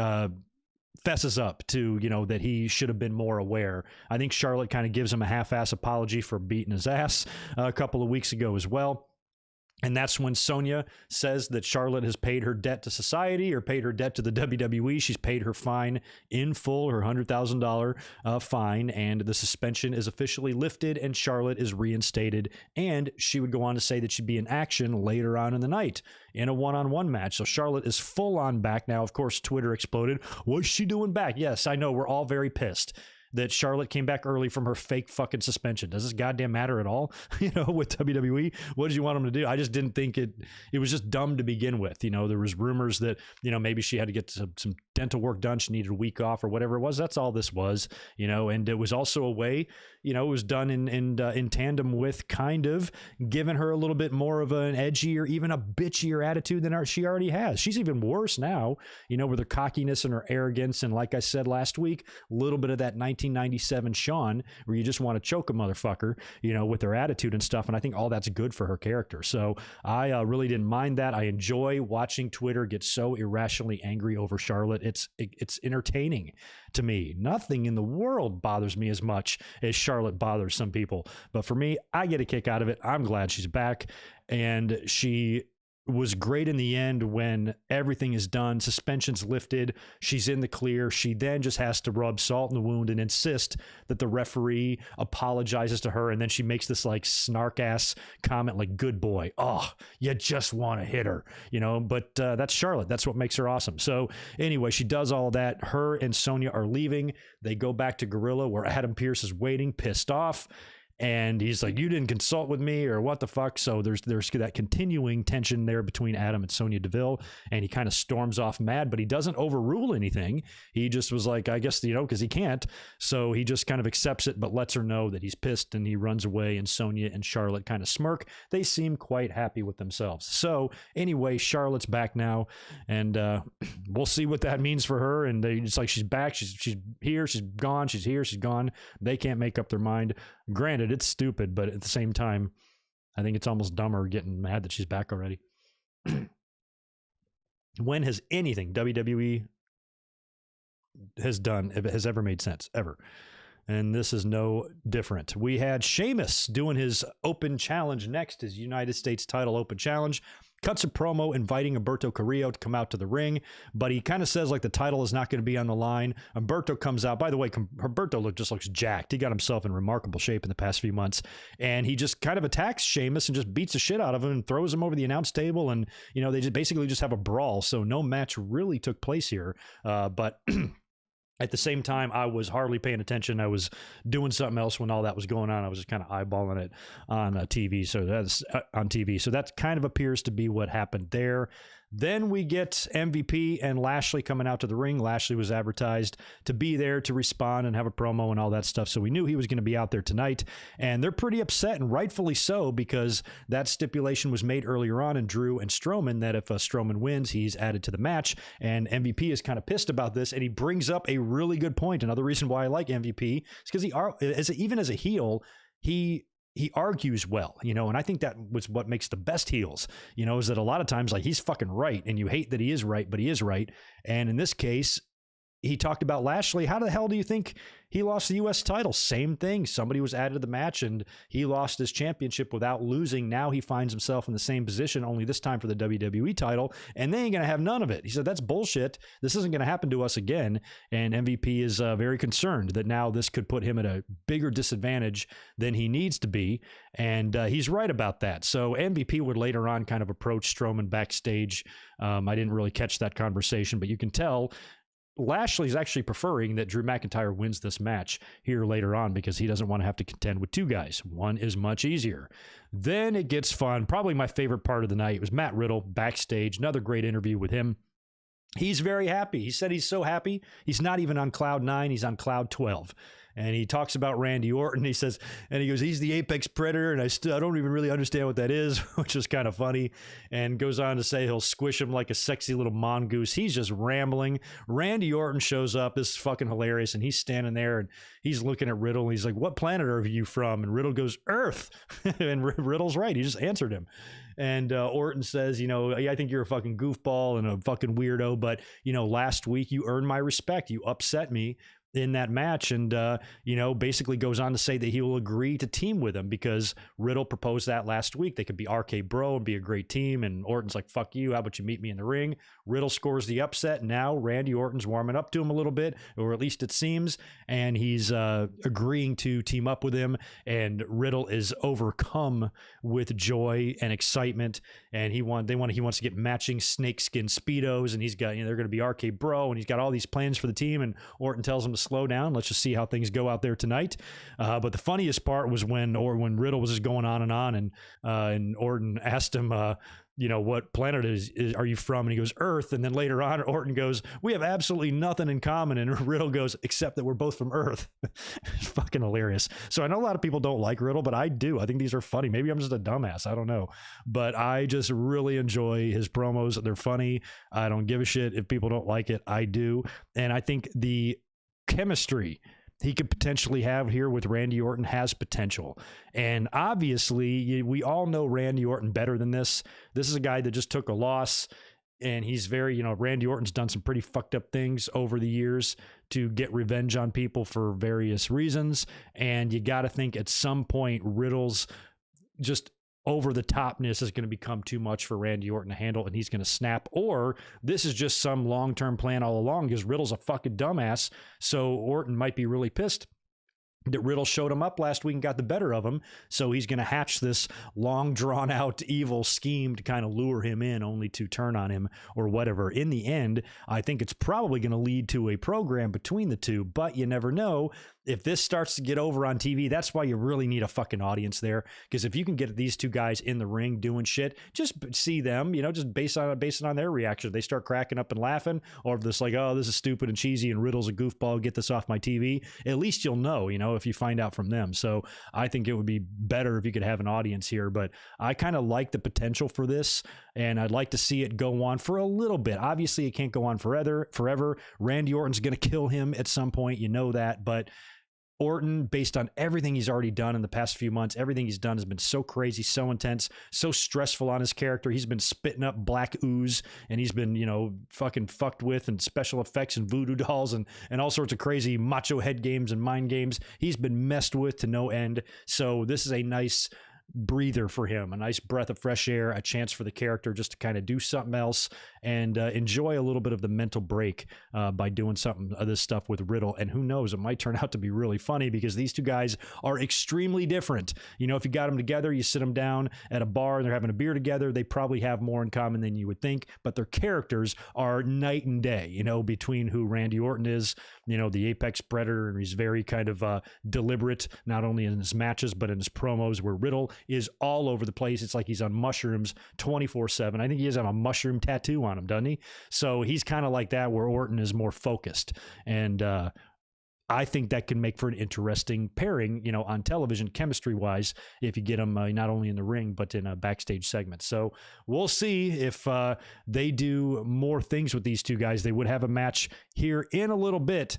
fesses up to, that he should have been more aware. I think Charlotte kind of gives him a half-ass apology for beating his ass a couple of weeks ago as well. And that's when Sonya says that Charlotte has paid her debt to society or paid her debt to the WWE. She's paid her fine in full, her $100,000 fine, and the suspension is officially lifted and Charlotte is reinstated. And she would go on to say that she'd be in action later on in the night in a one-on-one match. So Charlotte is full on back now. Of course, Twitter exploded. What's she doing back? Yes, I know. We're all very pissed that Charlotte came back early from her fake fucking suspension. Does this goddamn matter at all? With WWE, what did you want them to do? I just didn't think it was just dumb to begin with. There was rumors that, maybe she had to get some dental work done. She needed a week off or whatever it was. That's all this was, and it was also a way, it was done in tandem with kind of giving her a little bit more of an edgier, even a bitchier attitude than she already has. She's even worse now, with her cockiness and her arrogance. And like I said last week, a little bit of that 1997 Shawn, where you just want to choke a motherfucker, with her attitude and stuff. And I think all that's good for her character. So I really didn't mind that. I enjoy watching Twitter get so irrationally angry over Charlotte. It's entertaining to me. Nothing in the world bothers me as much as Charlotte bothers some people. But for me, I get a kick out of it. I'm glad she's back. And she was great in the end when everything is done, suspension's lifted, she's in the clear. She then just has to rub salt in the wound and insist that the referee apologizes to her, and then she makes this like snark ass comment like, good boy, oh, you just want to hit her, but that's Charlotte. That's what makes her awesome. So anyway, she does all that. Her and Sonya are leaving. They go back to Gorilla where Adam Pearce is waiting, pissed off. And he's like, you didn't consult with me or what the fuck? So there's that continuing tension there between Adam and Sonya Deville. And he kind of storms off mad, but he doesn't overrule anything. He just was like, I guess, because he can't. So he just kind of accepts it, but lets her know that he's pissed, and he runs away. And Sonya and Charlotte kind of smirk. They seem quite happy with themselves. So anyway, Charlotte's back now, and we'll see what that means for her. And it's like, she's back. She's here. She's gone. She's here. She's gone. They can't make up their mind. Granted, it's stupid, but at the same time, I think it's almost dumber getting mad that she's back already. When has anything WWE has ever made sense? Ever. And this is no different. We had Sheamus doing his open challenge next, his United States title open challenge. Cuts a promo inviting Humberto Carrillo to come out to the ring, but he kind of says like the title is not going to be on the line. Humberto comes out. By the way, Humberto just looks jacked. He got himself in remarkable shape in the past few months, and he just kind of attacks Sheamus and just beats the shit out of him and throws him over the announce table, and they just basically just have a brawl. So no match really took place here, but at the same time, I was hardly paying attention. I was doing something else when all that was going on. I was just kind of eyeballing it on TV. So that's on TV. So that kind of appears to be what happened there. Then we get MVP and Lashley coming out to the ring. Lashley was advertised to be there to respond and have a promo and all that stuff. So we knew he was going to be out there tonight. And they're pretty upset, and rightfully so, because that stipulation was made earlier on in Drew and Strowman that if Strowman wins, he's added to the match. And MVP is kind of pissed about this, and he brings up a really good point. Another reason why I like MVP is because even as a heel, he argues well, and I think that was what makes the best heels, is that a lot of times, like, he's fucking right, and you hate that he is right, but he is right. And in this case, he talked about Lashley. How the hell do you think he lost the U.S. title? Same thing. Somebody was added to the match, and he lost his championship without losing. Now he finds himself in the same position, only this time for the WWE title, and they ain't going to have none of it. He said, that's bullshit. This isn't going to happen to us again. And MVP is very concerned that now this could put him at a bigger disadvantage than he needs to be. And he's right about that. So MVP would later on kind of approach Strowman backstage. I didn't really catch that conversation, but you can tell Lashley's actually preferring that Drew McIntyre wins this match here later on because he doesn't want to have to contend with two guys. One is much easier. Then it gets fun. Probably my favorite part of the night was Matt Riddle backstage. Another great interview with him. He's very happy. He said he's so happy. He's not even on cloud 9. He's on cloud 12. and he talks about Randy Orton. He says, and he goes, he's the apex predator, and I don't even really understand what that is, which is kind of funny, and goes on to say he'll squish him like a sexy little mongoose. He's just rambling. Randy Orton shows up. This is fucking hilarious, and he's standing there, and he's looking at Riddle, and he's like, what planet are you from? And Riddle goes, Earth. And Riddle's right. He just answered him. And Orton says, you know, I think you're a fucking goofball and a fucking weirdo, but, you know, last week you earned my respect. You upset me in that match, and you know, basically goes on to say that he will agree to team with him because Riddle proposed that last week. They could be RK Bro and be a great team, and Orton's like, fuck you, how about you meet me in the ring? Riddle scores the upset. Now Randy Orton's warming up to him a little bit, or at least it seems, and he's agreeing to team up with him, and Riddle is overcome with joy and excitement, and he wants to get matching snakeskin Speedos, and he's got, you know, they're going to be RK Bro, and he's got all these plans for the team, and Orton tells him to slow down. Let's just see how things go out there tonight. But the funniest part was when Riddle was just going on, and Orton asked him, you know, what planet are you from? And he goes, Earth. And then later on, Orton goes, we have absolutely nothing in common. And Riddle goes, except that we're both from Earth. It's fucking hilarious. So I know a lot of people don't like Riddle, but I do. I think these are funny. Maybe I'm just a dumbass. I don't know. But I just really enjoy his promos. They're funny. I don't give a shit if people don't like it. I do. And I think the chemistry he could potentially have here with Randy Orton has potential. And obviously, we all know Randy Orton better than this. This is a guy that just took a loss, and he's very, you know, Randy Orton's done some pretty fucked up things over the years to get revenge on people for various reasons. And you got to think at some point, Riddle's just over the topness is going to become too much for Randy Orton to handle, and he's going to snap. Or this is just some long-term plan all along because Riddle's a fucking dumbass. So Orton might be really pissed that Riddle showed him up last week and got the better of him. So he's going to hatch this long drawn out evil scheme to kind of lure him in, only to turn on him or whatever. In the end, I think it's probably going to lead to a program between the two, but you never know. If this starts to get over on TV, that's why you really need a fucking audience there. Because if you can get these two guys in the ring doing shit, just see them, you know, just based on their reaction. They start cracking up and laughing, or if this like, oh, this is stupid and cheesy and Riddle's a goofball, get this off my TV. At least you'll know, you know, if you find out from them. So I think it would be better if you could have an audience here. But I kind of like the potential for this, and I'd like to see it go on for a little bit. Obviously, it can't go on forever. Randy Orton's going to kill him at some point, you know that, but Orton, based on everything he's already done in the past few months, everything he's done has been so crazy, so intense, so stressful on his character. He's been spitting up black ooze, and he's been, you know, fucking fucked with, and special effects and voodoo dolls and all sorts of crazy macho head games and mind games. He's been messed with to no end. So this is a nice breather for him, a nice breath of fresh air, a chance for the character just to kind of do something else and enjoy a little bit of the mental break by doing something of this stuff with Riddle. And who knows, it might turn out to be really funny because these two guys are extremely different. You know, if you got them together, you sit them down at a bar and they're having a beer together, they probably have more in common than you would think, but their characters are night and day, you know, between who Randy Orton is, you know, the apex predator, and he's very kind of deliberate, not only in his matches, but in his promos, where Riddle is all over the place. It's like he's on mushrooms 24/7. I think he has a mushroom tattoo on him, doesn't he? So he's kind of like that, where Orton is more focused. And I think that can make for an interesting pairing, you know, on television, chemistry-wise, if you get them not only in the ring, but in a backstage segment. So we'll see if they do more things with these two guys. They would have a match here in a little bit,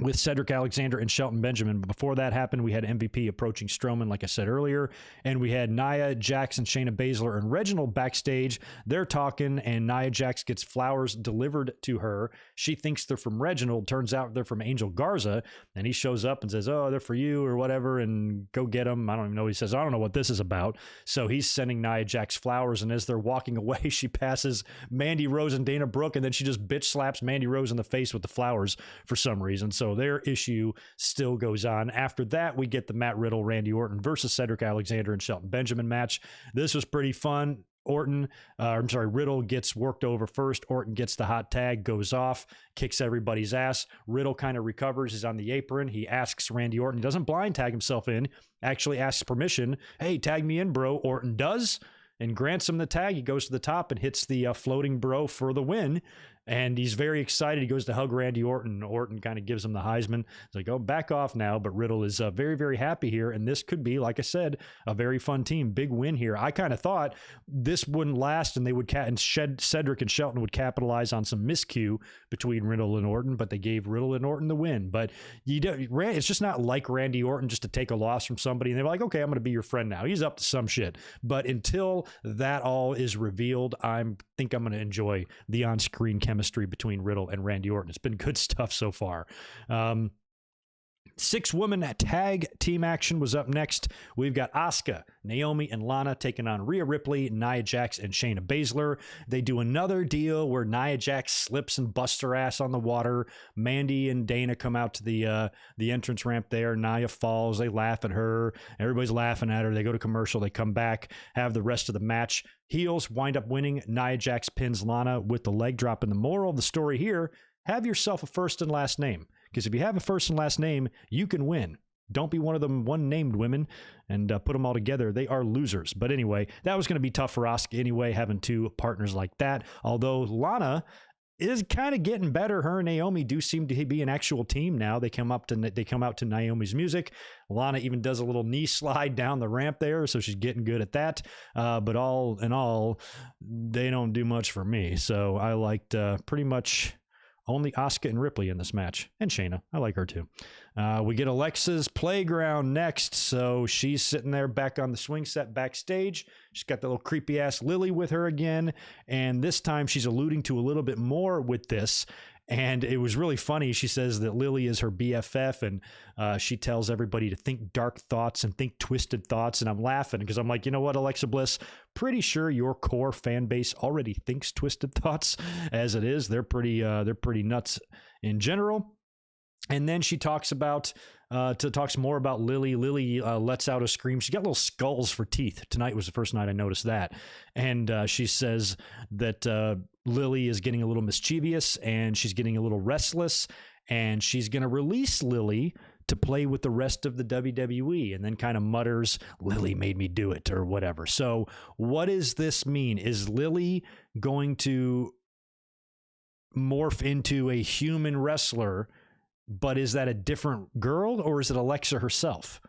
with Cedric Alexander and Shelton Benjamin. But before that happened, we had MVP approaching Strowman, like I said earlier, and we had Nia Jax and Shayna Baszler and Reginald backstage. They're talking, and Nia Jax gets flowers delivered to her. She thinks they're from Reginald. Turns out they're from Angel Garza, and he shows up and says, oh, they're for you or whatever, and go get them. I don't even know. He says, I don't know what this is about. So he's sending Nia Jax flowers, and as they're walking away, she passes Mandy Rose and Dana Brooke, and then she just bitch slaps Mandy Rose in the face with the flowers for some reason. So their issue still goes on. After that, we get the Matt Riddle, Randy Orton versus Cedric Alexander and Shelton Benjamin match. This was pretty fun. Riddle gets worked over first. Orton gets the hot tag, goes off, kicks everybody's ass. Riddle kind of recovers. He's on the apron. He asks Randy Orton. He doesn't blind tag himself in, actually asks permission. Hey, tag me in, bro. Orton does and grants him the tag. He goes to the top and hits the floating bro for the win. And he's very excited. He goes to hug Randy Orton. Orton kind of gives him the Heisman. It's like, oh, back off now. But Riddle is very, very happy here. And this could be, like I said, a very fun team. Big win here. I kind of thought this wouldn't last and they would Cedric and Shelton would capitalize on some miscue between Riddle and Orton, but they gave Riddle and Orton the win. But it's just not like Randy Orton just to take a loss from somebody. And they're like, okay, I'm going to be your friend now. He's up to some shit. But until that all is revealed, I think I'm going to enjoy the on-screen chemistry between Riddle and Randy Orton. It's been good stuff so far. 6-woman tag team action was up next. We've got Asuka, Naomi, and Lana taking on Rhea Ripley, Nia Jax, and Shayna Baszler. They do another deal where Nia Jax slips and busts her ass on the water. Mandy and Dana come out to the entrance ramp there. Nia falls. They laugh at her. Everybody's laughing at her. They go to commercial. They come back, have the rest of the match. Heels wind up winning. Nia Jax pins Lana with the leg drop. And the moral of the story here, have yourself a first and last name. Because if you have a first and last name, you can win. Don't be one of them one-named women and put them all together. They are losers. But anyway, that was going to be tough for Asuka anyway, having two partners like that. Although Lana is kind of getting better. Her and Naomi do seem to be an actual team now. They come out to Naomi's music. Lana even does a little knee slide down the ramp there, so she's getting good at that. But all in all, they don't do much for me. So I liked pretty much only Asuka and Ripley in this match. And Shayna. I like her too. We get Alexa's Playground next. So she's sitting there back on the swing set backstage. She's got the little creepy ass Lily with her again. And this time she's alluding to a little bit more with this. And it was really funny. She says that Lily is her BFF, and she tells everybody to think dark thoughts and think twisted thoughts. And I'm laughing because I'm like, you know what, Alexa Bliss, pretty sure your core fan base already thinks twisted thoughts as it is. They're pretty nuts in general. And then she talks about talks more about Lily. Lily lets out a scream. She got little skulls for teeth. Tonight was the first night I noticed that. And she says that Lily is getting a little mischievous and she's getting a little restless, and she's going to release Lily to play with the rest of the WWE, and then kind of mutters, Lily made me do it, or whatever. So what does this mean? Is Lily going to morph into a human wrestler? But is that a different girl, or is it Alexa herself?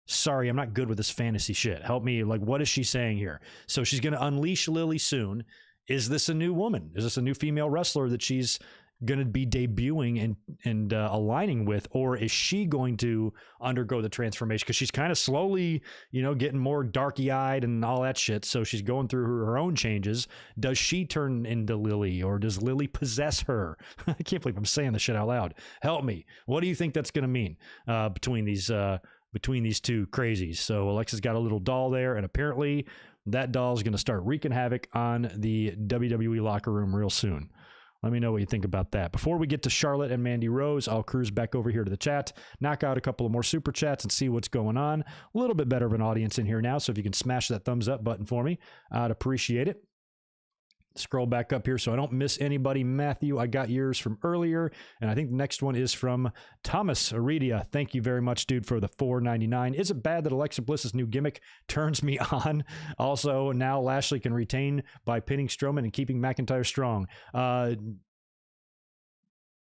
Sorry, I'm not good with this fantasy shit. Help me. Like, what is she saying here? So she's going to unleash Lily soon. Is this a new woman? Is this a new female wrestler that she's going to be debuting and aligning with, or is she going to undergo the transformation? Because she's kind of slowly, getting more darky-eyed and all that shit. So she's going through her own changes. Does she turn into Lily, or does Lily possess her? I can't believe I'm saying this shit out loud. Help me. What do you think that's going to mean between these two crazies? So Alexa's got a little doll there, and apparently that doll is going to start wreaking havoc on the WWE locker room real soon. Let me know what you think about that. Before we get to Charlotte and Mandy Rose, I'll cruise back over here to the chat, knock out a couple of more super chats and see what's going on. A little bit better of an audience in here now, so if you can smash that thumbs up button for me, I'd appreciate it. Scroll back up here so I don't miss anybody. Matthew, I got yours from earlier, and I think the next one is from Thomas Aridia. Thank you very much, dude, for the $4.99. Is it bad that Alexa Bliss's new gimmick turns me on? Also, now Lashley can retain by pinning Strowman and keeping McIntyre strong.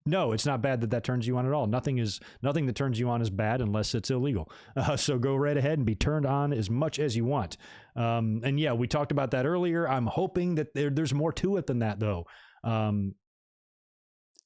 No, it's not bad that turns you on at all. Nothing that turns you on is bad unless it's illegal. So go right ahead and be turned on as much as you want. And yeah, we talked about that earlier. I'm hoping that there's more to it than that, though. And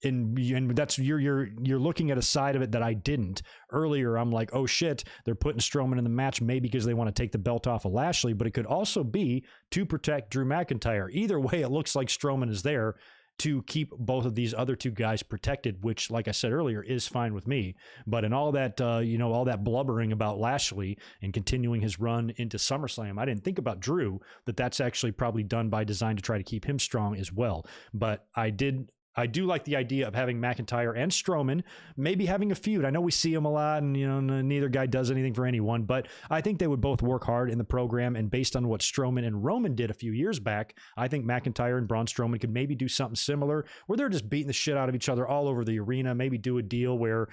that's you're looking at a side of it that I didn't earlier. I'm like, oh shit, they're putting Strowman in the match maybe because they want to take the belt off of Lashley, but it could also be to protect Drew McIntyre. Either way, it looks like Strowman is there to keep both of these other two guys protected, which, like I said earlier, is fine with me. But in all that, all that blubbering about Lashley and continuing his run into SummerSlam, I didn't think about Drew, that's actually probably done by design to try to keep him strong as well. But I do like the idea of having McIntyre and Strowman maybe having a feud. I know we see them a lot, and neither guy does anything for anyone, but I think they would both work hard in the program. And based on what Strowman and Roman did a few years back, I think McIntyre and Braun Strowman could maybe do something similar where they're just beating the shit out of each other all over the arena. Maybe do a deal where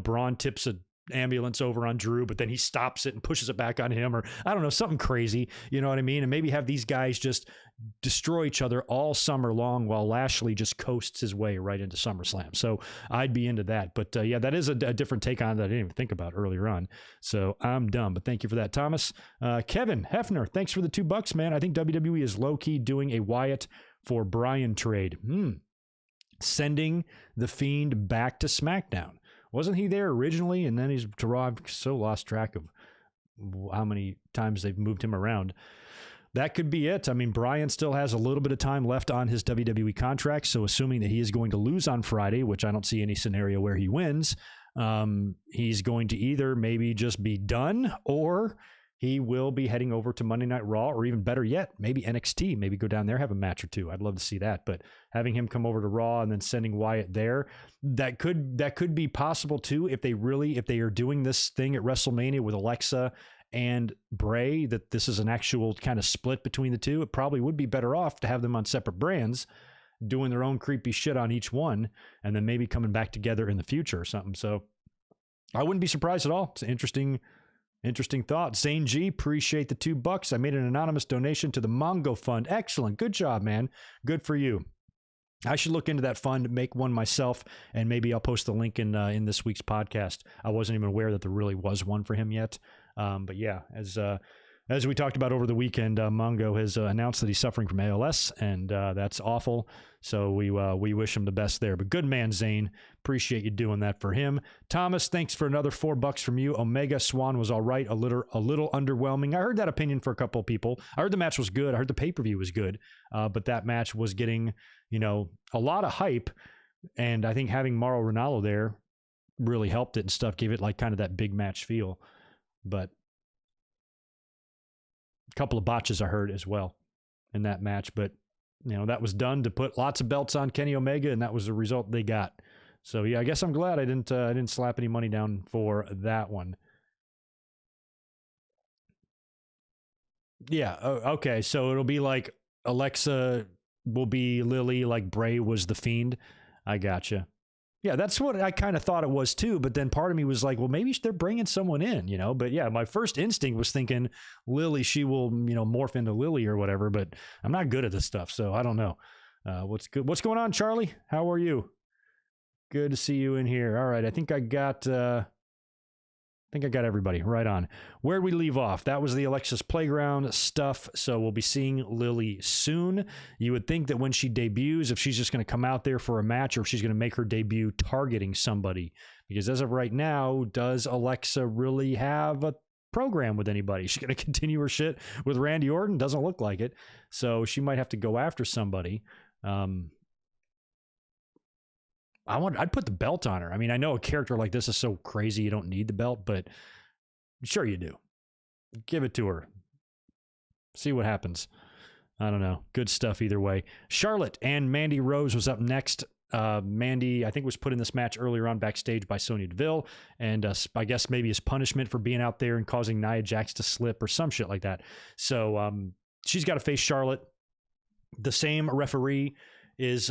Braun tips a ambulance over on Drew, but then he stops it and pushes it back on him, or I don't know, something crazy, you know what I mean? And maybe have these guys just destroy each other all summer long while Lashley just coasts his way right into SummerSlam. So I'd be into that. But yeah, that is a different take on it that I didn't even think about earlier on. So I'm dumb, but thank you for that, Thomas. Kevin Hefner, thanks for the $2, man. I think WWE is low-key doing a Wyatt for Bryan trade. Sending the Fiend back to SmackDown. Wasn't he there originally? And then he's to Raw. I've so lost track of how many times they've moved him around. That could be it. I mean, Bryan still has a little bit of time left on his WWE contract. So assuming that he is going to lose on Friday, which I don't see any scenario where he wins, he's going to either maybe just be done, or he will be heading over to Monday Night Raw, or even better yet, maybe NXT, maybe go down there, have a match or two. I'd love to see that. But having him come over to Raw and then sending Wyatt there, that could be possible too, if they are doing this thing at WrestleMania with Alexa and Bray, that this is an actual kind of split between the two. It probably would be better off to have them on separate brands, doing their own creepy shit on each one, and then maybe coming back together in the future or something. So I wouldn't be surprised at all. It's an interesting thought. Zane G, appreciate the $2. I made an anonymous donation to the Mongo Fund. Excellent. Good job, man. Good for you. I should look into that fund, make one myself, and maybe I'll post the link in this week's podcast. I wasn't even aware that there really was one for him yet. But yeah, as we talked about over the weekend, Mongo has announced that he's suffering from ALS, and that's awful. So we wish him the best there. But good man, Zane. Appreciate you doing that for him. Thomas, thanks for another $4 from you. Omega Swan was all right, a little underwhelming. I heard that opinion for a couple of people. I heard the match was good. I heard the pay-per-view was good. But that match was getting, a lot of hype. And I think having Mauro Ranallo there really helped it and stuff, gave it like kind of that big match feel. But a couple of botches I heard as well in that match, but that was done to put lots of belts on Kenny Omega, and that was the result they got. So yeah, I guess I'm glad I didn't slap any money down for that one. Yeah. Okay. So it'll be like Alexa will be Lily, like Bray was the Fiend. I gotcha. Yeah, that's what I kind of thought it was too. But then part of me was like, well, maybe they're bringing someone in, But yeah, my first instinct was thinking Lily, she will, morph into Lily or whatever. But I'm not good at this stuff, so I don't know. What's good? What's going on, Charlie? How are you? Good to see you in here. All right, I think I got everybody right on. Where'd we leave off? That was the Alexis Playground stuff. So we'll be seeing Lily soon. You would think that when she debuts, if she's just going to come out there for a match, or if she's going to make her debut targeting somebody, because as of right now, does Alexa really have a program with anybody? She's going to continue her shit with Randy Orton? Doesn't look like it. So she might have to go after somebody. I'd put the belt on her. I mean, I know a character like this is so crazy you don't need the belt, but sure you do. Give it to her. See what happens. I don't know. Good stuff either way. Charlotte and Mandy Rose was up next. Mandy, I think, was put in this match earlier on backstage by Sonya Deville, and I guess maybe as punishment for being out there and causing Nia Jax to slip or some shit like that. So she's got to face Charlotte. The same referee is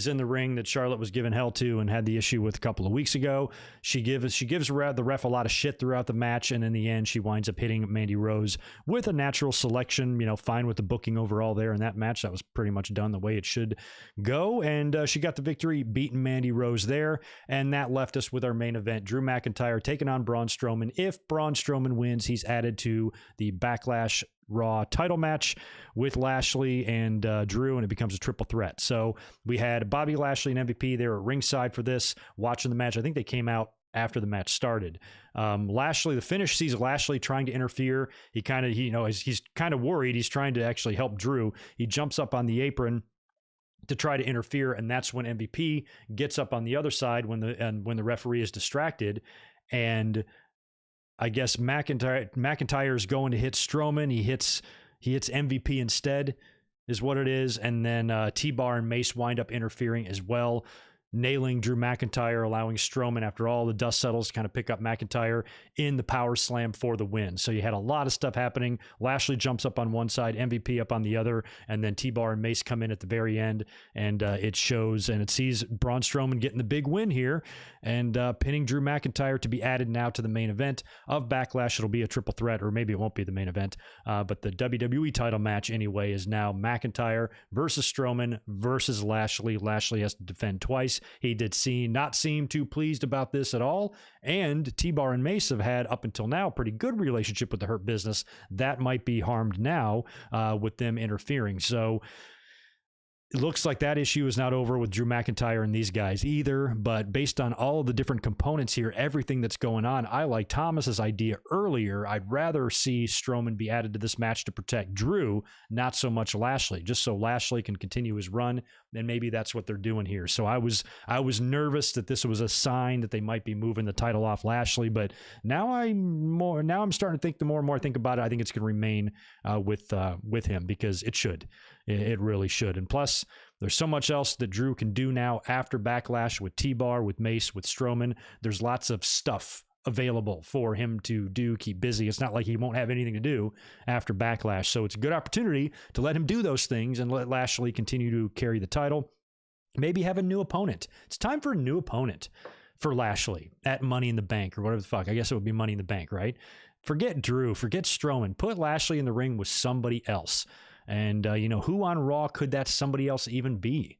in the ring that Charlotte was given hell to and had the issue with a couple of weeks ago. She gives the ref a lot of shit throughout the match, and in the end, she winds up hitting Mandy Rose with a natural selection. Fine with the booking overall there in that match. That was pretty much done the way it should go, and she got the victory, beating Mandy Rose there, and that left us with our main event: Drew McIntyre taking on Braun Strowman. If Braun Strowman wins, he's added to the Backlash Raw title match with Lashley and Drew, and it becomes a triple threat. So we had Bobby Lashley and MVP. They were at ringside for this, watching the match. I think they came out after the match started. Lashley, the finish sees Lashley trying to interfere. He's kind of worried. He's trying to actually help Drew. He jumps up on the apron to try to interfere, and that's when MVP gets up on the other side when the referee is distracted, and I guess McIntyre is going to hit Strowman. He hits MVP instead, is what it is. And then T-Bar and Mace wind up interfering as well. nailing Drew McIntyre, allowing Strowman, after all the dust settles, to kind of pick up McIntyre in the power slam for the win. So you had a lot of stuff happening. Lashley jumps up on one side, MVP up on the other, and then T-Bar and Mace come in at the very end, and it shows, and it sees Braun Strowman getting the big win here, and pinning Drew McIntyre to be added now to the main event of Backlash. It'll be a triple threat, or maybe it won't be the main event, but the WWE title match anyway is now McIntyre versus Strowman versus Lashley. Lashley has to defend twice. He did not seem too pleased about this at all. And T-Bar and Mace have had, up until now, a pretty good relationship with the Hurt Business. That might be harmed now with them interfering. So it looks like that issue is not over with Drew McIntyre and these guys either, but based on all of the different components here, everything that's going on, I like Thomas's idea earlier. I'd rather see Strowman be added to this match to protect Drew, not so much Lashley, just so Lashley can continue his run, and maybe that's what they're doing here. So I was nervous that this was a sign that they might be moving the title off Lashley, but now I'm starting to think, the more and more I think about it, I think it's going to remain with him, because it should. It really should. And plus, there's so much else that Drew can do now after Backlash with T-Bar, with Mace, with Strowman. There's lots of stuff available for him to do, keep busy. It's not like he won't have anything to do after Backlash. So it's a good opportunity to let him do those things and let Lashley continue to carry the title. Maybe have a new opponent. It's time for a new opponent for Lashley at Money in the Bank, or whatever the fuck. I guess it would be Money in the Bank, right? Forget Drew, forget Strowman. Put Lashley in the ring with somebody else. And, who on Raw could that somebody else even be?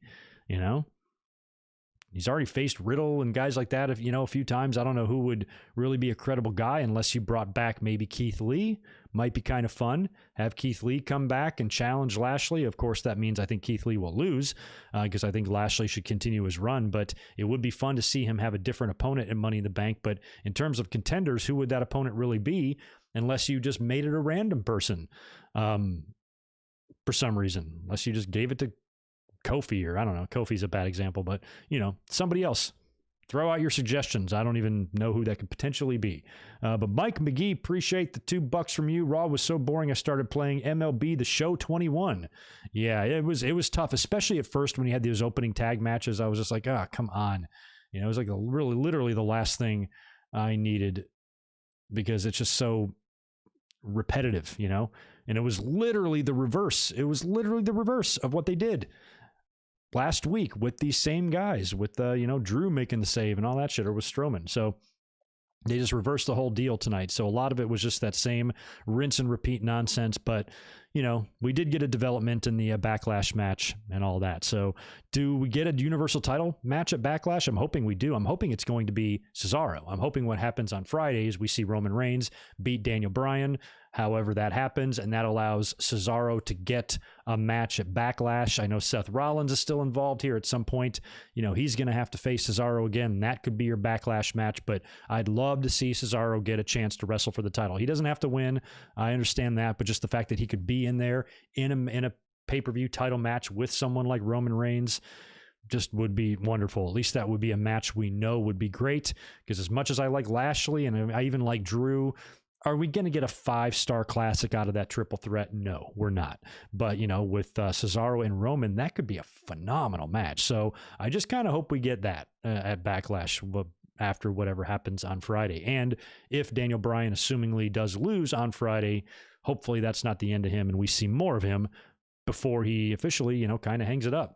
He's already faced Riddle and guys like that, a few times. I don't know who would really be a credible guy unless you brought back maybe Keith Lee. Might be kind of fun. Have Keith Lee come back and challenge Lashley. Of course, that means I think Keith Lee will lose, because I think Lashley should continue his run. But it would be fun to see him have a different opponent in Money in the Bank. But in terms of contenders, who would that opponent really be, unless you just made it a random person? For some reason, unless you just gave it to Kofi, or I don't know, Kofi's a bad example, but somebody else. Throw out your suggestions. I don't even know who that could potentially be. But Mike McGee, appreciate the $2 from you. Raw was so boring, I started playing MLB The Show 21. Yeah, it was tough, especially at first when you had those opening tag matches. I was just like, come on. It was like literally the last thing I needed, because it's just so repetitive, and it was literally the reverse. It was literally the reverse of what they did last week with these same guys, with Drew making the save and all that shit, or with Strowman. So they just reversed the whole deal tonight. So a lot of it was just that same rinse and repeat nonsense. But we did get a development in the Backlash match and all that. So do we get a Universal title match at Backlash? I'm hoping we do. I'm hoping it's going to be Cesaro. I'm hoping what happens on Friday is we see Roman Reigns beat Daniel Bryan, however that happens, and that allows Cesaro to get a match at Backlash. I know Seth Rollins is still involved here at some point. He's going to have to face Cesaro again. That could be your Backlash match, but I'd love to see Cesaro get a chance to wrestle for the title. He doesn't have to win. I understand that, but just the fact that he could be in there in a pay-per-view title match with someone like Roman Reigns just would be wonderful. At least that would be a match we know would be great, because as much as I like Lashley and I even like Drew, are we going to get a 5-star classic out of that triple threat? No, we're not. But, with Cesaro and Roman, that could be a phenomenal match. So I just kind of hope we get that at Backlash after whatever happens on Friday. And if Daniel Bryan assumingly does lose on Friday, hopefully that's not the end of him and we see more of him before he officially, kind of hangs it up.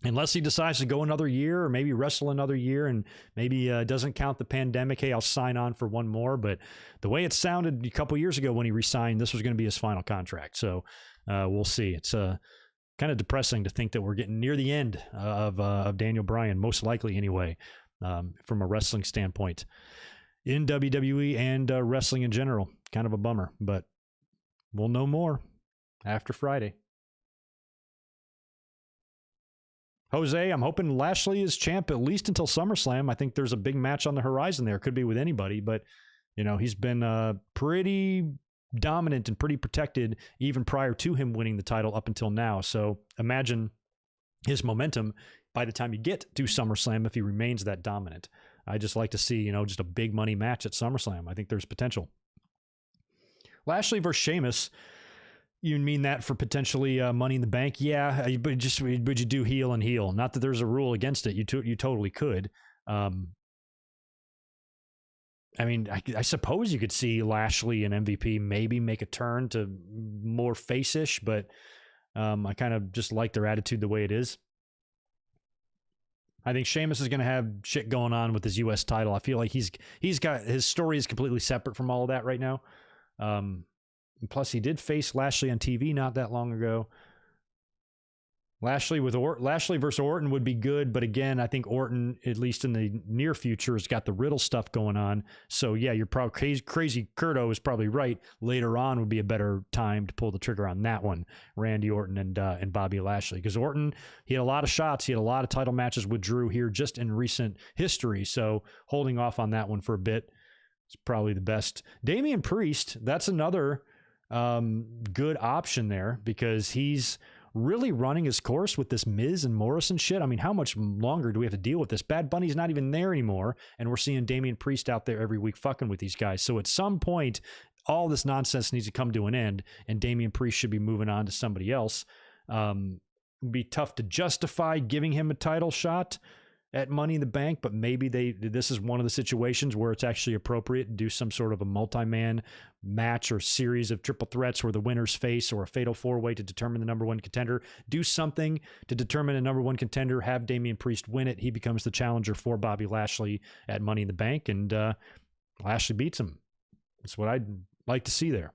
Unless he decides to go another year, or maybe wrestle another year, and maybe doesn't count the pandemic. Hey, I'll sign on for one more. But the way it sounded a couple years ago when he resigned, this was going to be his final contract. So we'll see. It's kind of depressing to think that we're getting near the end of Daniel Bryan, most likely anyway, from a wrestling standpoint in WWE and wrestling in general. Kind of a bummer, but we'll know more after Friday. Jose, I'm hoping Lashley is champ at least until SummerSlam. I think there's a big match on the horizon there. Could be with anybody, but he's been pretty dominant and pretty protected even prior to him winning the title up until now. So imagine his momentum by the time you get to SummerSlam if he remains that dominant. I just like to see, just a big money match at SummerSlam. I think there's potential. Lashley versus Sheamus. You mean that for potentially Money in the Bank? Yeah, but just would you do heel and heel? Not that there's a rule against it. You totally could. I mean, I suppose you could see Lashley and MVP maybe make a turn to more face-ish, but I kind of just like their attitude the way it is. I think Sheamus is going to have shit going on with his U.S. title. I feel like he's got his story is completely separate from all of that right now. Plus, he did face Lashley on TV not that long ago. Lashley versus Orton would be good, but again, I think Orton, at least in the near future, has got the Riddle stuff going on. So yeah, you're probably crazy. Curto is probably right. Later on would be a better time to pull the trigger on that one. Randy Orton and Bobby Lashley, because Orton, he had a lot of shots, he had a lot of title matches with Drew here just in recent history. So holding off on that one for a bit is probably the best. Damian Priest, that's another good option there because he's really running his course with this Miz and Morrison shit. I mean, how much longer do we have to deal with this? Bad Bunny's not even there anymore, and we're seeing Damian Priest out there every week fucking with these guys. So at some point, all this nonsense needs to come to an end, and Damian Priest should be moving on to somebody else. It'd be tough to justify giving him a title shot at Money in the Bank, but maybe this is one of the situations where it's actually appropriate to do some sort of a multi-man match or series of triple threats where the winners face, or a fatal four-way to determine the number one contender. Do something to determine a number one contender, have Damian Priest win it. He becomes the challenger for Bobby Lashley at Money in the Bank, and Lashley beats him. That's what I'd like to see there.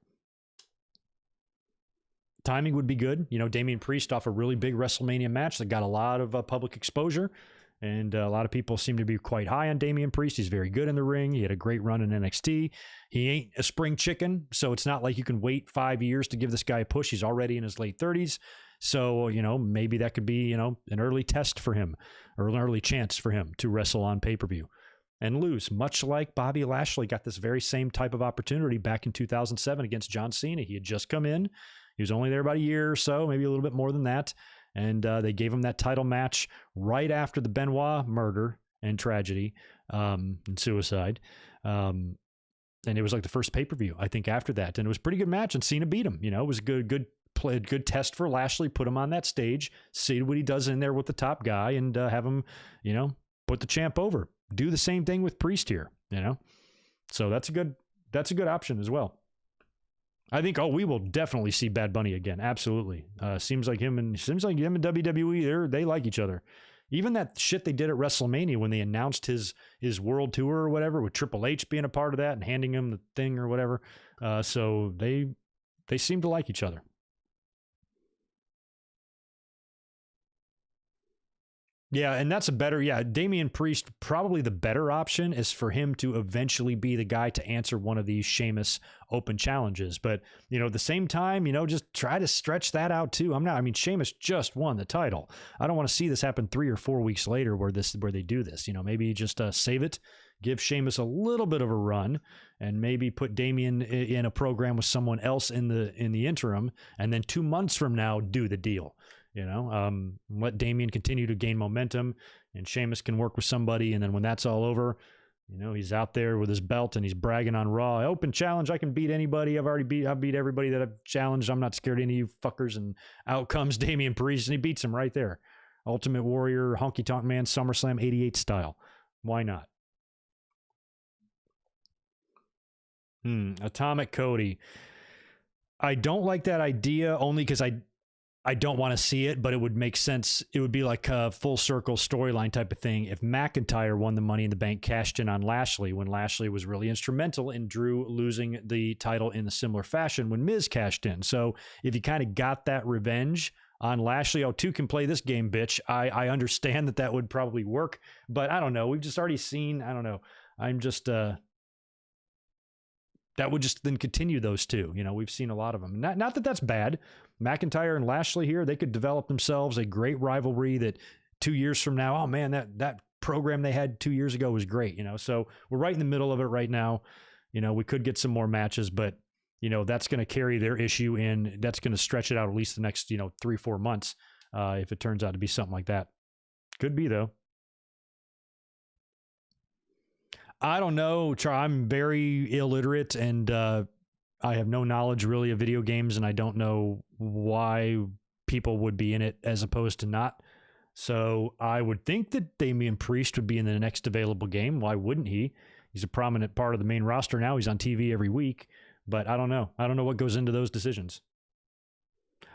Timing would be good. You know, Damian Priest off a really big WrestleMania match that got a lot of public exposure. And a lot of people seem to be quite high on Damian Priest. He's very good in the ring. He had a great run in NXT. He ain't a spring chicken, so it's not like you can wait 5 years to give this guy a push. He's already in his late 30s. So, you know, maybe that could be, you know, an early test for him, or an early chance for him to wrestle on pay-per-view and lose, much like Bobby Lashley got this very same type of opportunity back in 2007 against John Cena. He had just come in. He was only there about a year or so, maybe a little bit more than that. And they gave him that title match right after the Benoit murder and tragedy and suicide. And it was like the first pay-per-view, I think, after that. And it was a pretty good match, and Cena beat him. You know, it was a good test for Lashley, put him on that stage, see what he does in there with the top guy, and have him, you know, put the champ over. Do the same thing with Priest here, you know? So that's a good option as well. I think, we will definitely see Bad Bunny again. Absolutely. Seems like him and WWE, they like each other. Even that shit they did at WrestleMania when they announced his world tour or whatever, with Triple H being a part of that and handing him the thing or whatever. So they seem to like each other. Yeah, and that's Damian Priest, probably the better option is for him to eventually be the guy to answer one of these Sheamus open challenges. But, you know, at the same time, you know, just try to stretch that out too. Sheamus just won the title. I don't want to see this happen 3 or 4 weeks later where they do this. You know, maybe just save it, give Sheamus a little bit of a run, and maybe put Damian in a program with someone else in the interim, and then 2 months from now, do the deal. You know, let Damian continue to gain momentum, and Sheamus can work with somebody. And then when that's all over, you know, he's out there with his belt and he's bragging on Raw. Open challenge. I can beat anybody. I've beat everybody that I've challenged. I'm not scared of any of you fuckers. And out comes Damian Priest, and he beats him right there. Ultimate Warrior, Honky Tonk Man, SummerSlam 88 style. Why not? Atomic Cody. I don't like that idea, only because I don't want to see it, but it would make sense. It would be like a full circle storyline type of thing. If McIntyre won the Money in the Bank, cashed in on Lashley, when Lashley was really instrumental in Drew losing the title in a similar fashion when Miz cashed in. So if you kind of got that revenge on Lashley, two can play this game, bitch. I understand that would probably work, but I don't know. We've just already seen, I don't know. I'm just, that would just then continue those two. You know, we've seen a lot of them. Not that that's bad. McIntyre and Lashley here, they could develop themselves a great rivalry that 2 years from now, oh man, that program they had 2 years ago was great, you know? So we're right in the middle of it right now. You know, we could get some more matches, but you know, that's going to carry their issue in. That's going to stretch it out at least the next, 3-4 months. If it turns out to be something like that. Could be though. I don't know. I'm very illiterate and I have no knowledge really of video games, and I don't know why people would be in it as opposed to not. So I would think that Damian Priest would be in the next available game. Why wouldn't he? He's a prominent part of the main roster now. He's on TV every week, but I don't know. I don't know what goes into those decisions.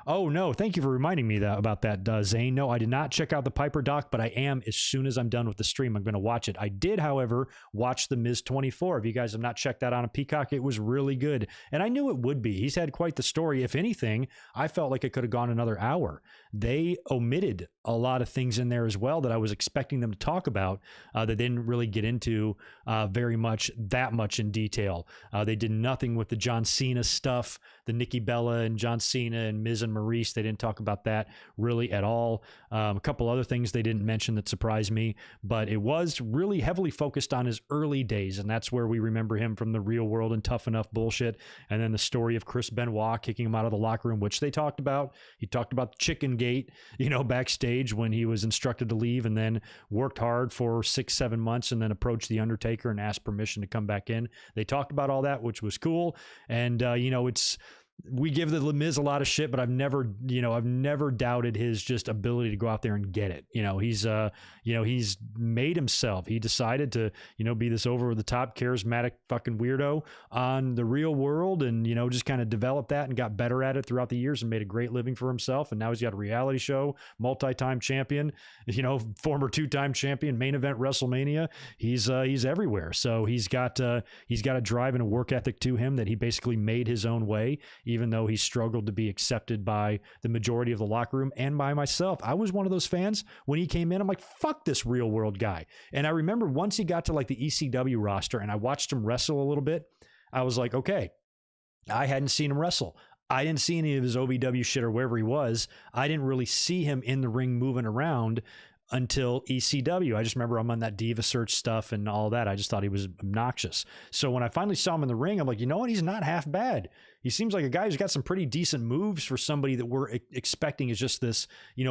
Oh, no. Thank you for reminding me about that, Zane. No, I did not check out the Piper doc, but I am, as soon as I'm done with the stream, I'm going to watch it. I did, however, watch The Miz 24. If you guys have not checked that out on Peacock, it was really good. And I knew it would be. He's had quite the story. If anything, I felt like it could have gone another hour. They omitted a lot of things in there as well that I was expecting them to talk about that they didn't really get into that much in detail. They did nothing with the John Cena stuff, the Nikki Bella and John Cena and Miz and Maurice. They didn't talk about that really at all. A couple other things they didn't mention that surprised me, but it was really heavily focused on his early days, and that's where we remember him from the Real World and Tough Enough bullshit, and then the story of Chris Benoit kicking him out of the locker room, which they talked about. He talked about the Chicken Gate, backstage when he was instructed to leave, and then worked hard for 6-7 months, and then approached the Undertaker and asked permission to come back in. They talked about all that, which was cool, and we give the Miz a lot of shit, but I've never doubted his just ability to go out there and get it. He's made himself. He decided to, be this over the top charismatic fucking weirdo on the Real World, and, just kind of developed that and got better at it throughout the years and made a great living for himself. And now he's got a reality show, multi-time champion, former 2-time champion, main event WrestleMania. He's everywhere. So he's got a drive and a work ethic to him that he basically made his own way, even though he struggled to be accepted by the majority of the locker room and by myself. I was one of those fans when he came in. I'm like, fuck this Real World guy. And I remember once he got to like the ECW roster and I watched him wrestle a little bit, I was like, okay, I hadn't seen him wrestle. I didn't see any of his OVW shit or wherever he was. I didn't really see him in the ring moving around until ECW. I just remember I'm on that Diva Search stuff and all that. I just thought he was obnoxious. So when I finally saw him in the ring, I'm like, you know what? He's not half bad. He seems like a guy who's got some pretty decent moves for somebody that we're expecting is just this,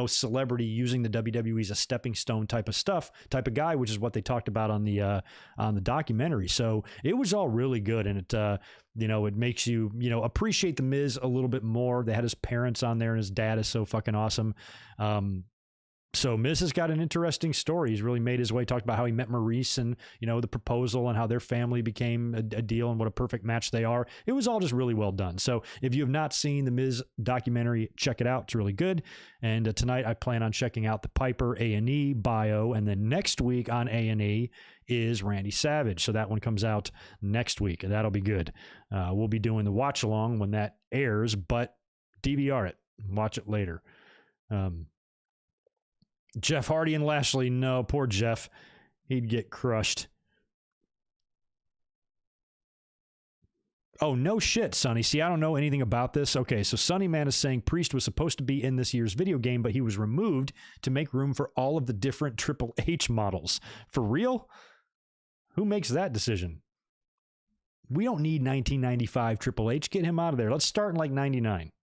celebrity using the WWE as a stepping stone type of guy, which is what they talked about on the documentary. So it was all really good. And it makes you, appreciate the Miz a little bit more. They had his parents on there and his dad is so fucking awesome. So Miz has got an interesting story. He's really made his way, talked about how he met Maurice and, the proposal and how their family became a deal and what a perfect match they are. It was all just really well done. So if you have not seen the Miz documentary, check it out. It's really good. And tonight I plan on checking out the Piper A&E bio. And then next week on A&E is Randy Savage. So that one comes out next week and that'll be good. We'll be doing the watch along when that airs, but DVR it, watch it later. Jeff Hardy and Lashley, no, poor Jeff. He'd get crushed. Oh, no shit, Sonny. See, I don't know anything about this. Okay, so Sonny Man is saying Priest was supposed to be in this year's video game, but he was removed to make room for all of the different Triple H models. For real? Who makes that decision? We don't need 1995 Triple H. Get him out of there. Let's start in like 99.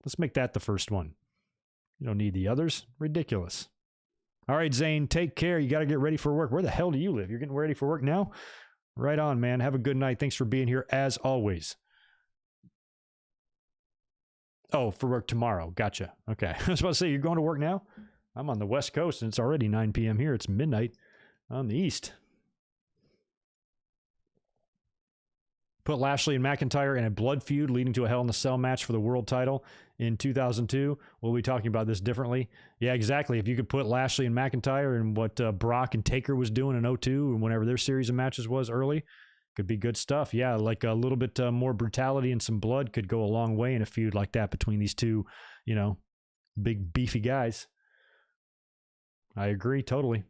Let's make that the first one. You don't need the others. Ridiculous. All right, Zane, take care. You got to get ready for work. Where the hell do you live? You're getting ready for work now? Right on, man. Have a good night. Thanks for being here, as always. Oh, for work tomorrow. Gotcha. Okay. I was about to say, you're going to work now? I'm on the West Coast, and it's already 9 p.m. here. It's midnight on the East. Put Lashley and McIntyre in a blood feud leading to a Hell in a Cell match for the world title in 2002. We'll be talking about this differently. Yeah, exactly. If you could put Lashley and McIntyre in what Brock and Taker was doing in 2002 and whenever their series of matches was early, could be good stuff. Yeah, like a little bit more brutality and some blood could go a long way in a feud like that between these two, big beefy guys. I agree totally.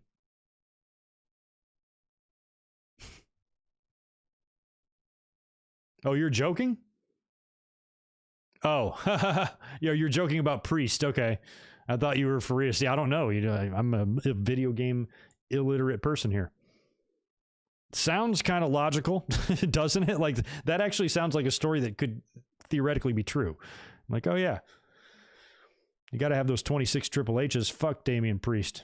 Oh, you're joking? Oh, yeah, you're joking about Priest. Okay. I thought you were for real. See, I don't know. I'm a video game illiterate person here. Sounds kind of logical, doesn't it? Like, that actually sounds like a story that could theoretically be true. I'm like, oh, yeah. You got to have those 26 Triple H's. Fuck Damian Priest.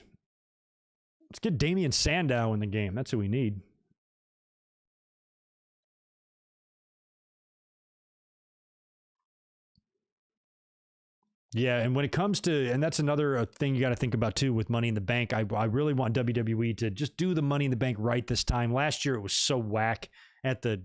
Let's get Damian Sandow in the game. That's who we need. Yeah, and when it comes to, and that's another thing you got to think about too with Money in the Bank. I really want WWE to just do the Money in the Bank right this time. Last year it was so whack at the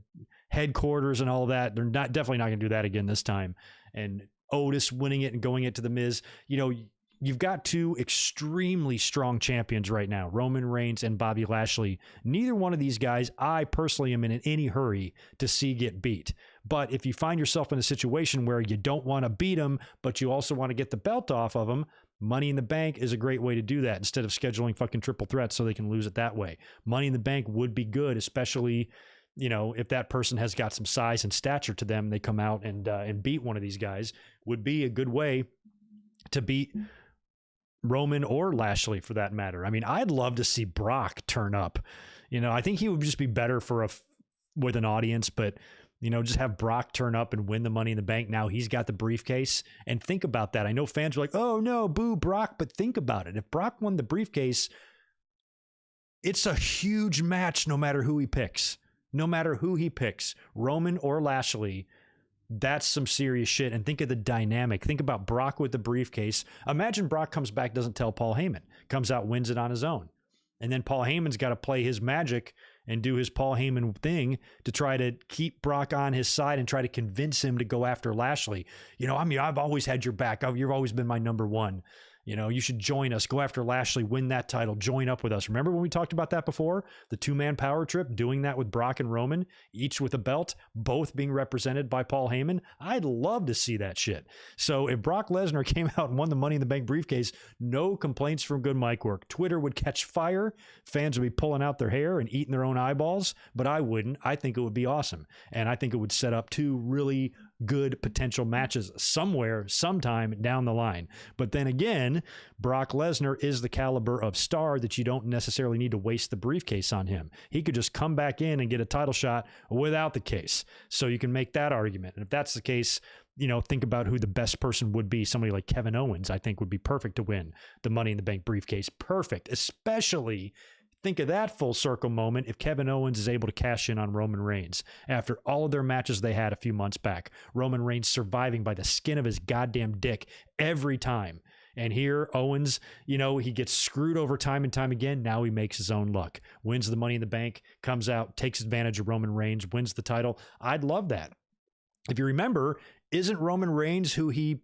headquarters and all that. They're definitely not going to do that again this time. And Otis winning it and going it to the Miz. You know, you've got two extremely strong champions right now, Roman Reigns and Bobby Lashley. Neither one of these guys I personally am in any hurry to see get beat. But if you find yourself in a situation where you don't want to beat them, but you also want to get the belt off of them, Money in the Bank is a great way to do that instead of scheduling fucking triple threats so they can lose it that way. Money in the Bank would be good, especially, you know, if that person has got some size and stature to them, they come out and beat one of these guys, would be a good way to beat Roman or Lashley for that matter. I mean, I'd love to see Brock turn up. You know, I think he would just be better for with an audience, but you know, just have Brock turn up and win the Money in the Bank. Now he's got the briefcase. And think about that. I know fans are like, oh no, boo Brock, but think about it. If Brock won the briefcase, it's a huge match no matter who he picks. No matter who he picks, Roman or Lashley, that's some serious shit. And think of the dynamic. Think about Brock with the briefcase. Imagine Brock comes back, doesn't tell Paul Heyman, comes out, wins it on his own. And then Paul Heyman's got to play his magic and do his Paul Heyman thing to try to keep Brock on his side and try to convince him to go after Lashley. You know, I mean, I've always had your back. You've always been my number one. You know, you should join us, go after Lashley, win that title, join up with us. Remember when we talked about that before? The two-man power trip, doing that with Brock and Roman, each with a belt, both being represented by Paul Heyman. I'd love to see that shit. So if Brock Lesnar came out and won the Money in the Bank briefcase, no complaints from good mic work. Twitter would catch fire. Fans would be pulling out their hair and eating their own eyeballs, but I wouldn't. I think it would be awesome. And I think it would set up two really good potential matches somewhere, sometime down the line. But then again, Brock Lesnar is the caliber of star that you don't necessarily need to waste the briefcase on him. He could just come back in and get a title shot without the case. So you can make that argument. And if that's the case, you know, think about who the best person would be. Somebody like Kevin Owens, I think, would be perfect to win the Money in the Bank briefcase. Perfect. Especially think of that full circle moment if Kevin Owens is able to cash in on Roman Reigns after all of their matches they had a few months back. Roman Reigns surviving by the skin of his goddamn dick every time. And here, Owens, you know, he gets screwed over time and time again. Now he makes his own luck, wins the Money in the Bank, comes out, takes advantage of Roman Reigns, wins the title. I'd love that. If you remember, isn't Roman Reigns who he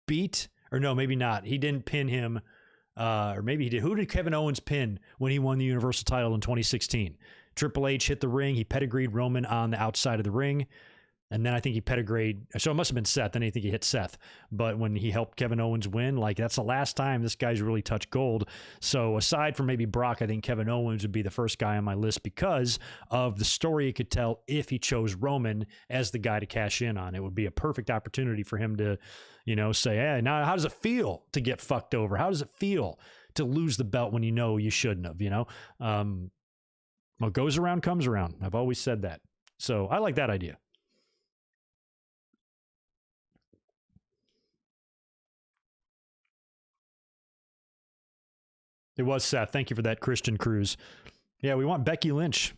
beat? Or no, maybe not. He didn't pin him. Or maybe he did. Who did Kevin Owens pin when he won the Universal title in 2016? Triple H hit the ring. He pedigreed Roman on the outside of the ring. And then I think he pedigreed. So it must have been Seth. Then I think he hit Seth. But when he helped Kevin Owens win, like that's the last time this guy's really touched gold. So aside from maybe Brock, I think Kevin Owens would be the first guy on my list because of the story he could tell if he chose Roman as the guy to cash in on. It would be a perfect opportunity for him to, you know, say, hey, now how does it feel to get fucked over? How does it feel to lose the belt when you know you shouldn't have, you know? What goes around comes around. I've always said that. So I like that idea. It was Seth. Thank you for that, Christian Cruz. Yeah, we want Becky Lynch.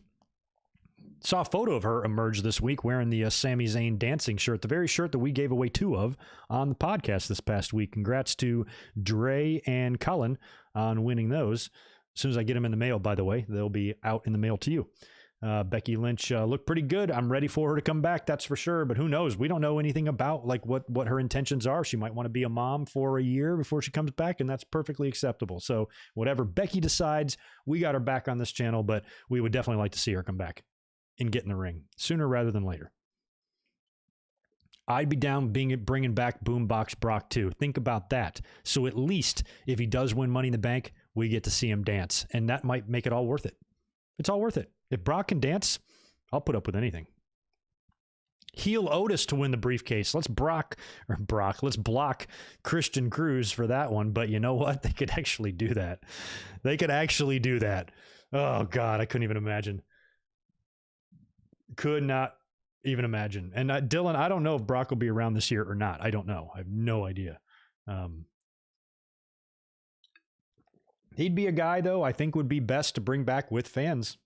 Saw a photo of her emerge this week wearing the Sami Zayn dancing shirt, the very shirt that we gave away two of on the podcast this past week. Congrats to Dre and Cullen on winning those. As soon as I get them in the mail, by the way, they'll be out in the mail to you. Becky Lynch looked pretty good. I'm ready for her to come back, that's for sure. But who knows? We don't know anything about like what her intentions are. She might want to be a mom for a year before she comes back, and that's perfectly acceptable. So whatever Becky decides, we got her back on this channel, but we would definitely like to see her come back and get in the ring sooner rather than later. I'd be down bringing back Boombox Brock too. Think about that. So at least if he does win Money in the Bank, we get to see him dance, and that might make it all worth it. It's all worth it. If Brock can dance, I'll put up with anything. Heel Otis to win the briefcase. Let's block Christian Cruz for that one. But you know what? They could actually do that. They could actually do that. Oh, God, I couldn't even imagine. Could not even imagine. And Dylan, I don't know if Brock will be around this year or not. I don't know. I have no idea. He'd be a guy, though, I think would be best to bring back with fans.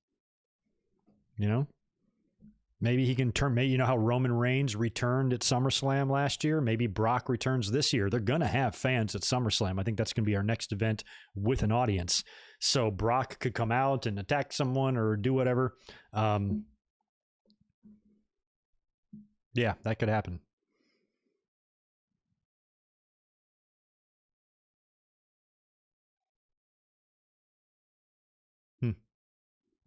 You know? Maybe he can turn, maybe, you know how Roman Reigns returned at SummerSlam last year? Maybe Brock returns this year. They're going to have fans at SummerSlam. I think that's going to be our next event with an audience. So Brock could come out and attack someone or do whatever. Yeah, that could happen.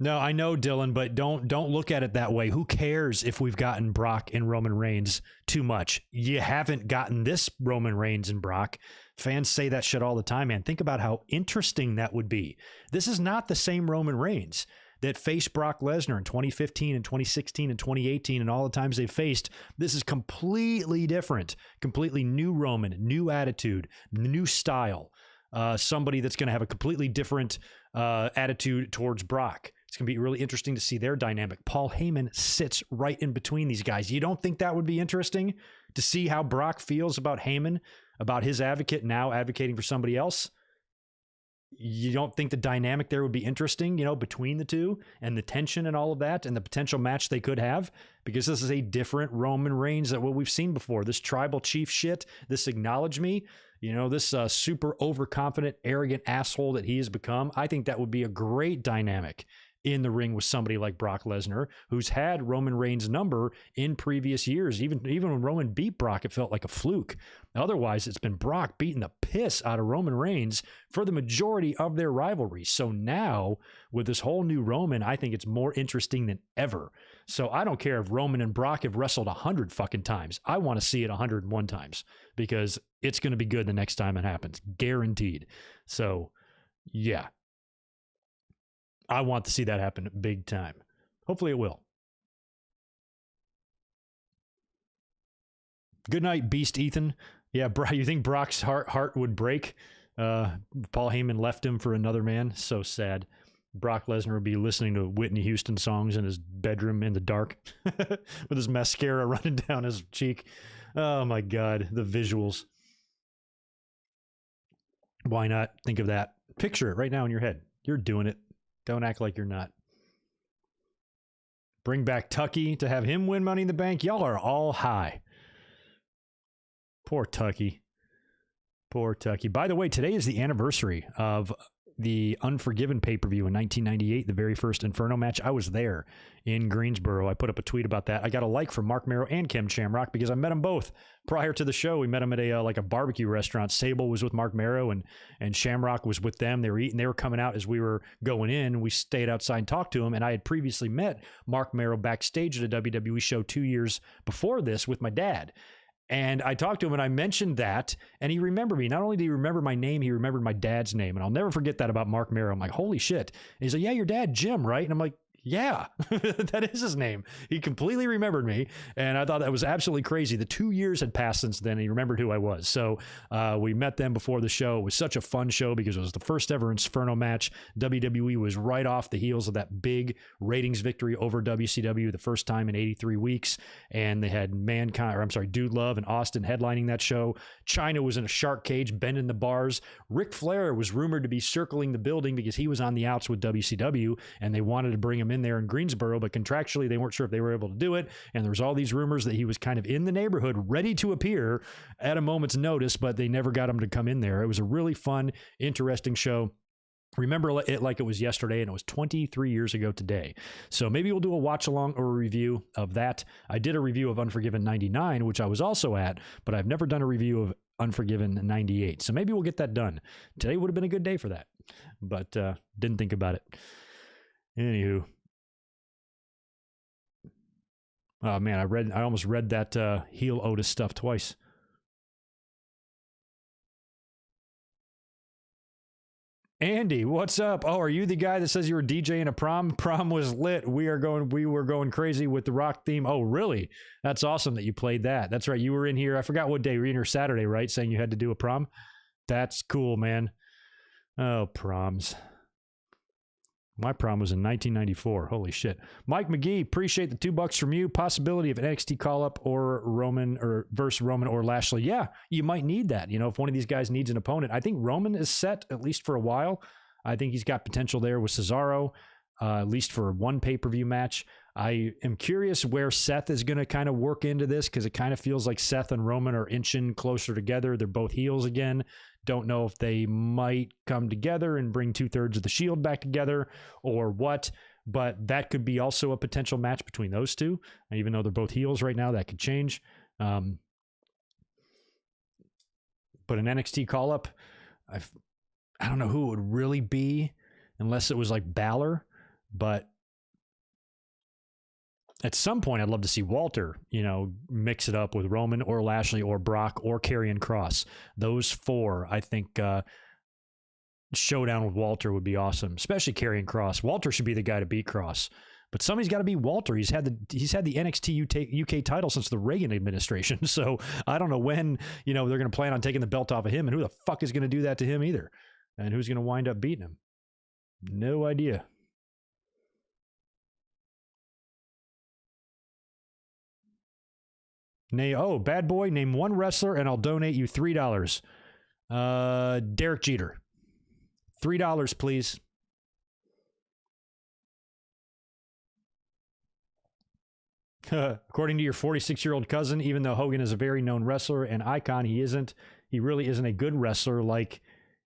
No, I know, Dylan, but don't look at it that way. Who cares if we've gotten Brock and Roman Reigns too much? You haven't gotten this Roman Reigns and Brock. Fans say that shit all the time, man. Think about how interesting that would be. This is not the same Roman Reigns that faced Brock Lesnar in 2015 and 2016 and 2018 and all the times they faced. This is completely different, completely new Roman, new attitude, new style. Somebody that's going to have a completely different attitude towards Brock. It's going to be really interesting to see their dynamic. Paul Heyman sits right in between these guys. You don't think that would be interesting to see how Brock feels about Heyman, about his advocate now advocating for somebody else? You don't think the dynamic there would be interesting, you know, between the two and the tension and all of that and the potential match they could have? Because this is a different Roman Reigns than what we've seen before. This tribal chief shit, this acknowledge me, you know, this super overconfident, arrogant asshole that he has become. I think that would be a great dynamic in the ring with somebody like Brock Lesnar, who's had Roman Reigns' number in previous years. Even when Roman beat Brock, it felt like a fluke. Otherwise, it's been Brock beating the piss out of Roman Reigns for the majority of their rivalry. So now, with this whole new Roman, I think it's more interesting than ever. So I don't care if Roman and Brock have wrestled 100 fucking times. I want to see it 101 times because it's going to be good the next time it happens. Guaranteed. So, yeah. I want to see that happen big time. Hopefully it will. Good night, Beast Ethan. Yeah, you think Brock's heart would break? Paul Heyman left him for another man. So sad. Brock Lesnar would be listening to Whitney Houston songs in his bedroom in the dark with his mascara running down his cheek. Oh my God, the visuals. Why not think of that? Picture it right now in your head. You're doing it. Don't act like you're not. Bring back Tucky to have him win Money in the Bank. Y'all are all high. Poor Tucky. Poor Tucky. By the way, today is the anniversary of the Unforgiven pay-per-view in 1998, the very first Inferno match. I was there in Greensboro. I put up a tweet about that. I got a like from Mark Merrow and Ken Shamrock because I met them both prior to the show. We met them at a barbecue restaurant. Sable was with Mark Merrow and Shamrock was with them. They were eating. They were coming out as we were going in. We stayed outside and talked to him. And I had previously met Mark Merrow backstage at a WWE show 2 years before this with my dad. And I talked to him and I mentioned that, and he remembered me. Not only did he remember my name, he remembered my dad's name. And I'll never forget that about Mark Merrow. I'm like, holy shit. And he's like, yeah, your dad, Jim, right? And I'm like, yeah, that is his name. He completely remembered me. And I thought that was absolutely crazy. The 2 years had passed since then. And he remembered who I was. So we met them before the show. It was such a fun show because it was the first ever Inferno match. WWE was right off the heels of that big ratings victory over WCW the first time in 83 weeks. And they had Dude Love and Austin headlining that show. China was in a shark cage, bending the bars. Ric Flair was rumored to be circling the building because he was on the outs with WCW and they wanted to bring him in there in Greensboro, but contractually they weren't sure if they were able to do it. And there was all these rumors that he was kind of in the neighborhood, ready to appear at a moment's notice, but they never got him to come in there. It was a really fun, interesting show. Remember it like it was yesterday, and it was 23 years ago today. So maybe we'll do a watch along or a review of that. I did a review of Unforgiven 99, which I was also at, but I've never done a review of Unforgiven 98. So maybe we'll get that done. Today would have been a good day for that, but didn't think about it. Anywho. Oh man, I almost read that heel Otis stuff twice. Andy, what's up? Oh, are you the guy that says you were DJing a prom? Prom was lit. We were going crazy with the rock theme. Oh, really? That's awesome that you played that. That's right. You were in here. I forgot what day. You were in here Saturday, right? Saying you had to do a prom. That's cool, man. Oh, proms. My prom was in 1994. Holy shit. Mike McGee, appreciate the $2 from you. Possibility of an NXT call-up or Roman or versus Roman or Lashley. Yeah, you might need that. You know, if one of these guys needs an opponent. I think Roman is set, at least for a while. I think he's got potential there with Cesaro. at least for one pay-per-view match. I am curious where Seth is going to kind of work into this, because it kind of feels like Seth and Roman are inching closer together. They're both heels again. Don't know if they might come together and bring 2/3 of the Shield back together or what, but that could be also a potential match between those two. Even though they're both heels right now, that could change. But an NXT call-up, I don't know who it would really be unless it was like Balor, but at some point I'd love to see Walter, mix it up with Roman or Lashley or Brock or Karrion Kross. Those four, I think, showdown with Walter would be awesome, especially Karrion Kross. Walter should be the guy to beat Kross. But somebody's got to be Walter. He's had the NXT UK title since the Reagan administration. So I don't know when, they're going to plan on taking the belt off of him, and who the fuck is going to do that to him either? And who's going to wind up beating him? No idea. Bad boy, name one wrestler and I'll donate you $3. Derek Jeter. $3, please. According to your 46-year-old cousin, even though Hogan is a very known wrestler and icon, he really isn't a good wrestler.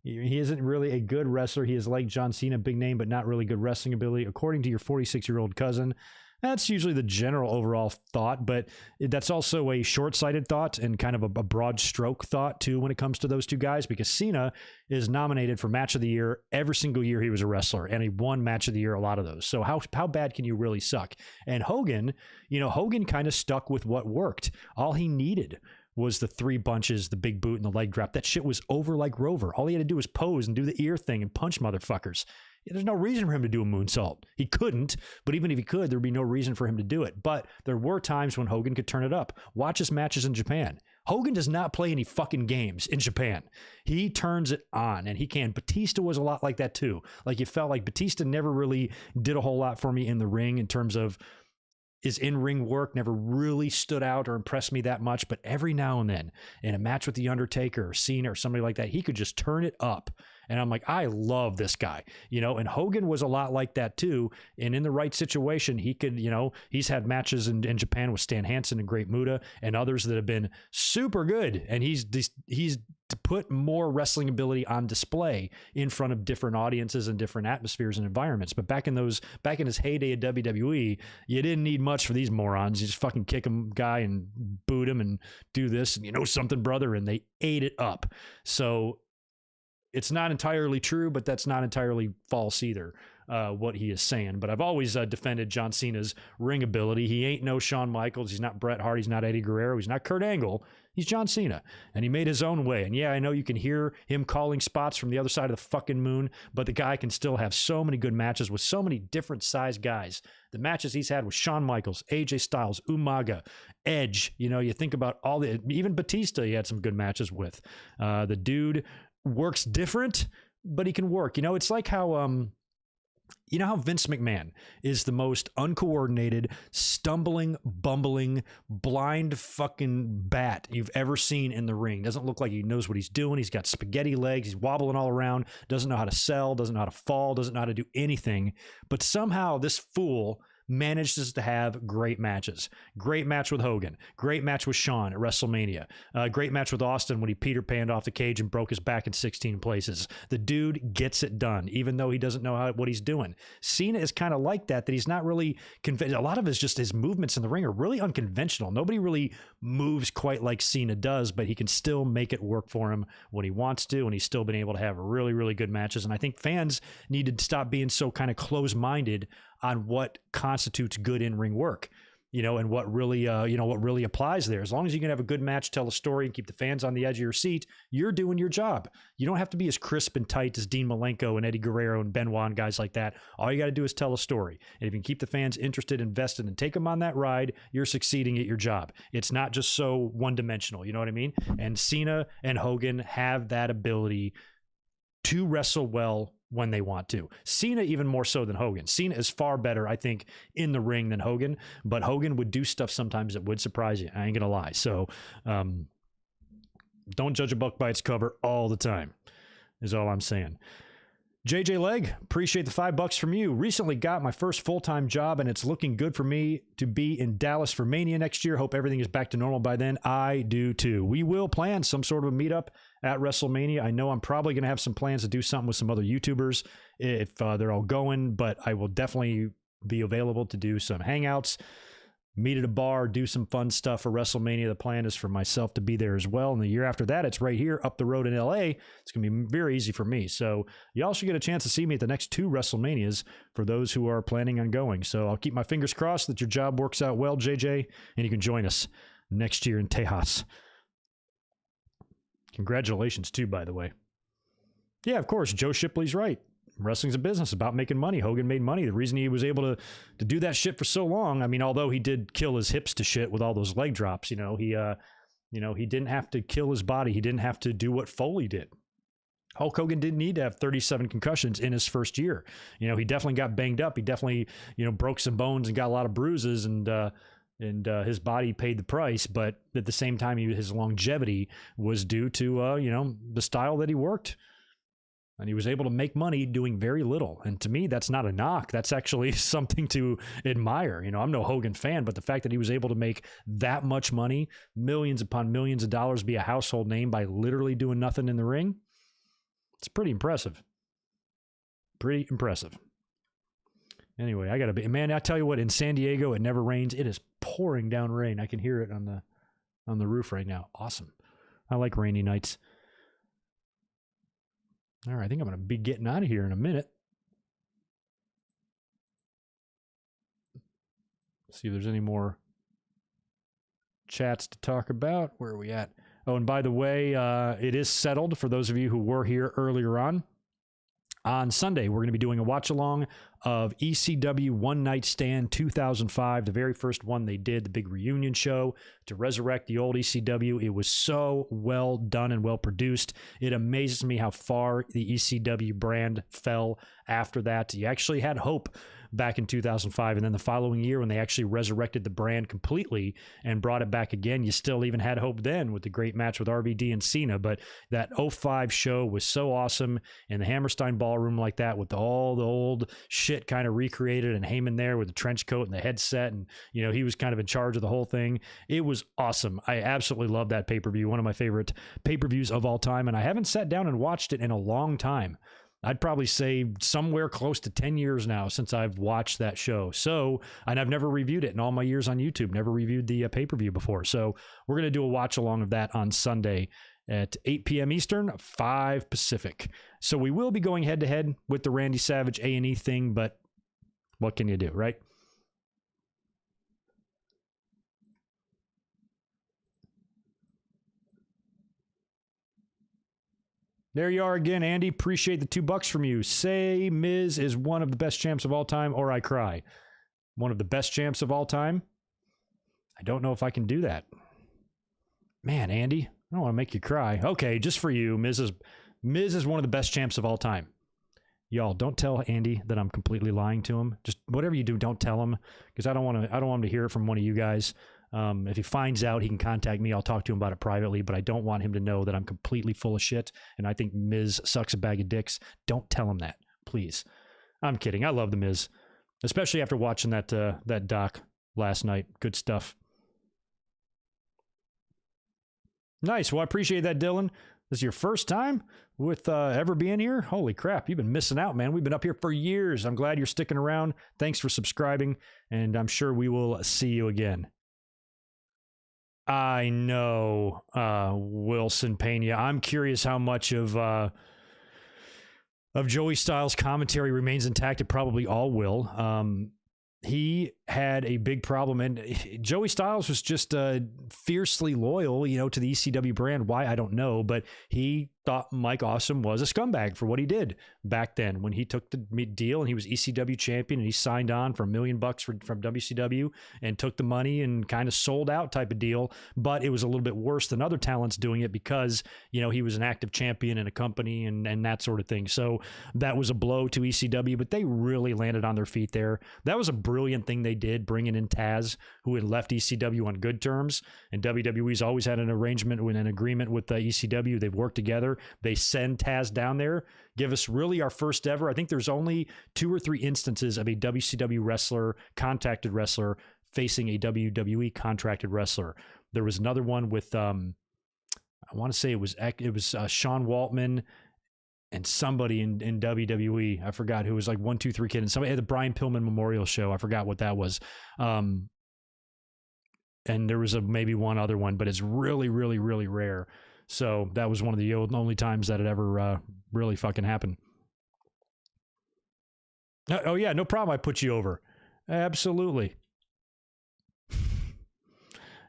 He isn't really a good wrestler. He is like John Cena, big name, but not really good wrestling ability. According to your 46-year-old cousin, that's usually the general overall thought, but that's also a short-sighted thought and kind of a broad stroke thought too when it comes to those two guys, because Cena is nominated for Match of the Year every single year he was a wrestler, and he won Match of the Year a lot of those. So how bad can you really suck? And Hogan, Hogan kind of stuck with what worked. All he needed was the 3 bunches, the big boot, and the leg drop. That shit was over like Rover. All he had to do was pose and do the ear thing and punch motherfuckers. There's no reason for him to do a moonsault. He couldn't, but even if he could, there'd be no reason for him to do it. But there were times when Hogan could turn it up. Watch his matches in Japan. Hogan does not play any fucking games in Japan. He turns it on, and he can. Batista was a lot like that too. Like, you felt like Batista never really did a whole lot for me in the ring in terms of his in-ring work, never really stood out or impressed me that much. But every now and then, in a match with The Undertaker or Cena or somebody like that, he could just turn it up. And I'm like, I love this guy, and Hogan was a lot like that too. And in the right situation, he could, he's had matches in Japan with Stan Hansen and Great Muta and others that have been super good. And he's put more wrestling ability on display in front of different audiences and different atmospheres and environments. But back in his heyday at WWE, you didn't need much for these morons. You just fucking kick him guy and boot him and do this and something, brother. And they ate it up. So it's not entirely true, but that's not entirely false either, what he is saying. But I've always defended John Cena's ring ability. He ain't no Shawn Michaels. He's not Bret Hart. He's not Eddie Guerrero. He's not Kurt Angle. He's John Cena. And he made his own way. And yeah, I know you can hear him calling spots from the other side of the fucking moon, but the guy can still have so many good matches with so many different size guys. The matches he's had with Shawn Michaels, AJ Styles, Umaga, Edge. You think about even Batista he had some good matches with. The dude works different, but he can work. It's like how how Vince McMahon is the most uncoordinated, stumbling, bumbling, blind fucking bat you've ever seen in the ring. Doesn't look like he knows what he's doing. He's got spaghetti legs. He's wobbling all around. Doesn't know how to sell. Doesn't know how to fall. Doesn't know how to do anything. But somehow this fool manages to have great matches. Great match with Hogan. Great match with Shawn at WrestleMania. Great match with Austin when he Peter Panned off the cage and broke his back in 16 places. The dude gets it done, even though he doesn't know what he's doing. Cena is kind of like that he's not really a lot of his movements in the ring are really unconventional. Nobody really moves quite like Cena does, but he can still make it work for him when he wants to, and he's still been able to have really, really good matches. And I think fans need to stop being so kind of close-minded on what constitutes good in-ring work, and what really applies there. As long as you can have a good match, tell a story, and keep the fans on the edge of your seat, you're doing your job. You don't have to be as crisp and tight as Dean Malenko and Eddie Guerrero and Benoit and guys like that. All you got to do is tell a story. And if you can keep the fans interested, invested, and take them on that ride, you're succeeding at your job. It's not just so one-dimensional, you know what I mean? And Cena and Hogan have that ability to wrestle well when they want to. Cena even more so than Hogan. Cena is far better, I think, in the ring than Hogan, but Hogan would do stuff sometimes that would surprise you. I ain't gonna lie. So don't judge a book by its cover all the time, is all I'm saying. JJ Leg, appreciate the $5 from you. Recently got my first full-time job, and it's looking good for me to be in Dallas for Mania next year. Hope everything is back to normal by then. I do too. We will plan some sort of a meetup at WrestleMania. I know I'm probably going to have some plans to do something with some other YouTubers if they're all going, but I will definitely be available to do some hangouts, meet at a bar, do some fun stuff for WrestleMania. The plan is for myself to be there as well. And the year after that, it's right here up the road in LA. It's going to be very easy for me. So y'all should get a chance to see me at the next 2 WrestleManias for those who are planning on going. So I'll keep my fingers crossed that your job works out well, JJ, and you can join us next year in Tejas. Congratulations too, by the way. Yeah, of course, Joe Shipley's right. Wrestling's a business about making money. Hogan made money. The reason he was able to do that shit for so long, I mean, although he did kill his hips to shit with all those leg drops, he didn't have to kill his body. He didn't have to do what Foley did. Hulk Hogan didn't need to have 37 concussions in his first year. He definitely got banged up. He definitely, broke some bones and got a lot of bruises, and his body paid the price. But at the same time, his longevity was due to, the style that he worked. And he was able to make money doing very little. And to me, that's not a knock. That's actually something to admire. I'm no Hogan fan, but the fact that he was able to make that much money, millions upon millions of dollars, be a household name by literally doing nothing in the ring, it's pretty impressive. Pretty impressive. Anyway, I tell you what, in San Diego, it never rains. It is pouring down rain. I can hear it on the roof right now. Awesome. I like rainy nights. All right, I think I'm going to be getting out of here in a minute. See if there's any more chats to talk about. Where are we at? Oh, and by the way, it is settled for those of you who were here earlier on. On Sunday, we're going to be doing a watch-along of ECW One Night Stand 2005, the very first one they did, the big reunion show to resurrect the old ECW. It was so well done and well produced. It amazes me how far the ECW brand fell after that. You actually had hope back in 2005, and then the following year when they actually resurrected the brand completely and brought it back again, you still even had hope then with the great match with RVD and Cena. But that 05 show was so awesome in the Hammerstein Ballroom like that, with all the old shit kind of recreated, and Heyman there with the trench coat and the headset, and he was kind of in charge of the whole thing. It was awesome. I absolutely love that pay-per-view, one of my favorite pay-per-views of all time, and I haven't sat down and watched it in a long time. I'd probably say somewhere close to 10 years now since I've watched that show. So, and I've never reviewed it in all my years on YouTube, never reviewed the pay-per-view before. So we're going to do a watch along of that on Sunday at 8 p.m. Eastern, 5 Pacific. So we will be going head to head with the Randy Savage A&E thing, but what can you do, right? There you are again, Andy. Appreciate the $2 from you. Say Miz is one of the best champs of all time, or I cry. One of the best champs of all time? I don't know if I can do that. Man, Andy, I don't want to make you cry. Okay, just for you, Miz is one of the best champs of all time. Y'all, don't tell Andy that I'm completely lying to him. Just whatever you do, don't tell him, because I don't want him to hear it from one of you guys. If he finds out, he can contact me. I'll talk to him about it privately, but I don't want him to know that I'm completely full of shit and I think Miz sucks a bag of dicks. Don't tell him that, please. I'm kidding. I love the Miz, especially after watching that doc last night. Good stuff. Nice. Well, I appreciate that, Dylan. This is your first time with ever being here? Holy crap, you've been missing out, man. We've been up here for years. I'm glad you're sticking around. Thanks for subscribing, and I'm sure we will see you again. I know, Wilson Pena. I'm curious how much of Joey Styles' commentary remains intact. It probably all will. He had a big problem, and Joey Styles was just fiercely loyal, to the ECW brand. Why, I don't know, but he thought Mike Awesome was a scumbag for what he did back then when he took the deal and he was ECW champion and he signed on for $1 million from WCW and took the money and kind of sold out type of deal. But it was a little bit worse than other talents doing it because, he was an active champion in a company and that sort of thing. So that was a blow to ECW, but they really landed on their feet there. That was a brilliant thing they did, bringing in Taz, who had left ECW on good terms. And WWE's always had an arrangement with an agreement with the ECW. They've worked together. there. They send Taz down there, give us really our first ever. I think there's only 2 or 3 instances of a WCW wrestler, contacted wrestler, facing a WWE contracted wrestler. There was another one with, I want to say it was Sean Waltman and somebody in WWE. I forgot who was like 1, 2, 3 Kid, and somebody at the Brian Pillman Memorial Show. I forgot what that was. And there was maybe one other one, but it's really, really, really rare. So that was one of the only times that it ever really fucking happened. Oh yeah, no problem. I put you over. Absolutely.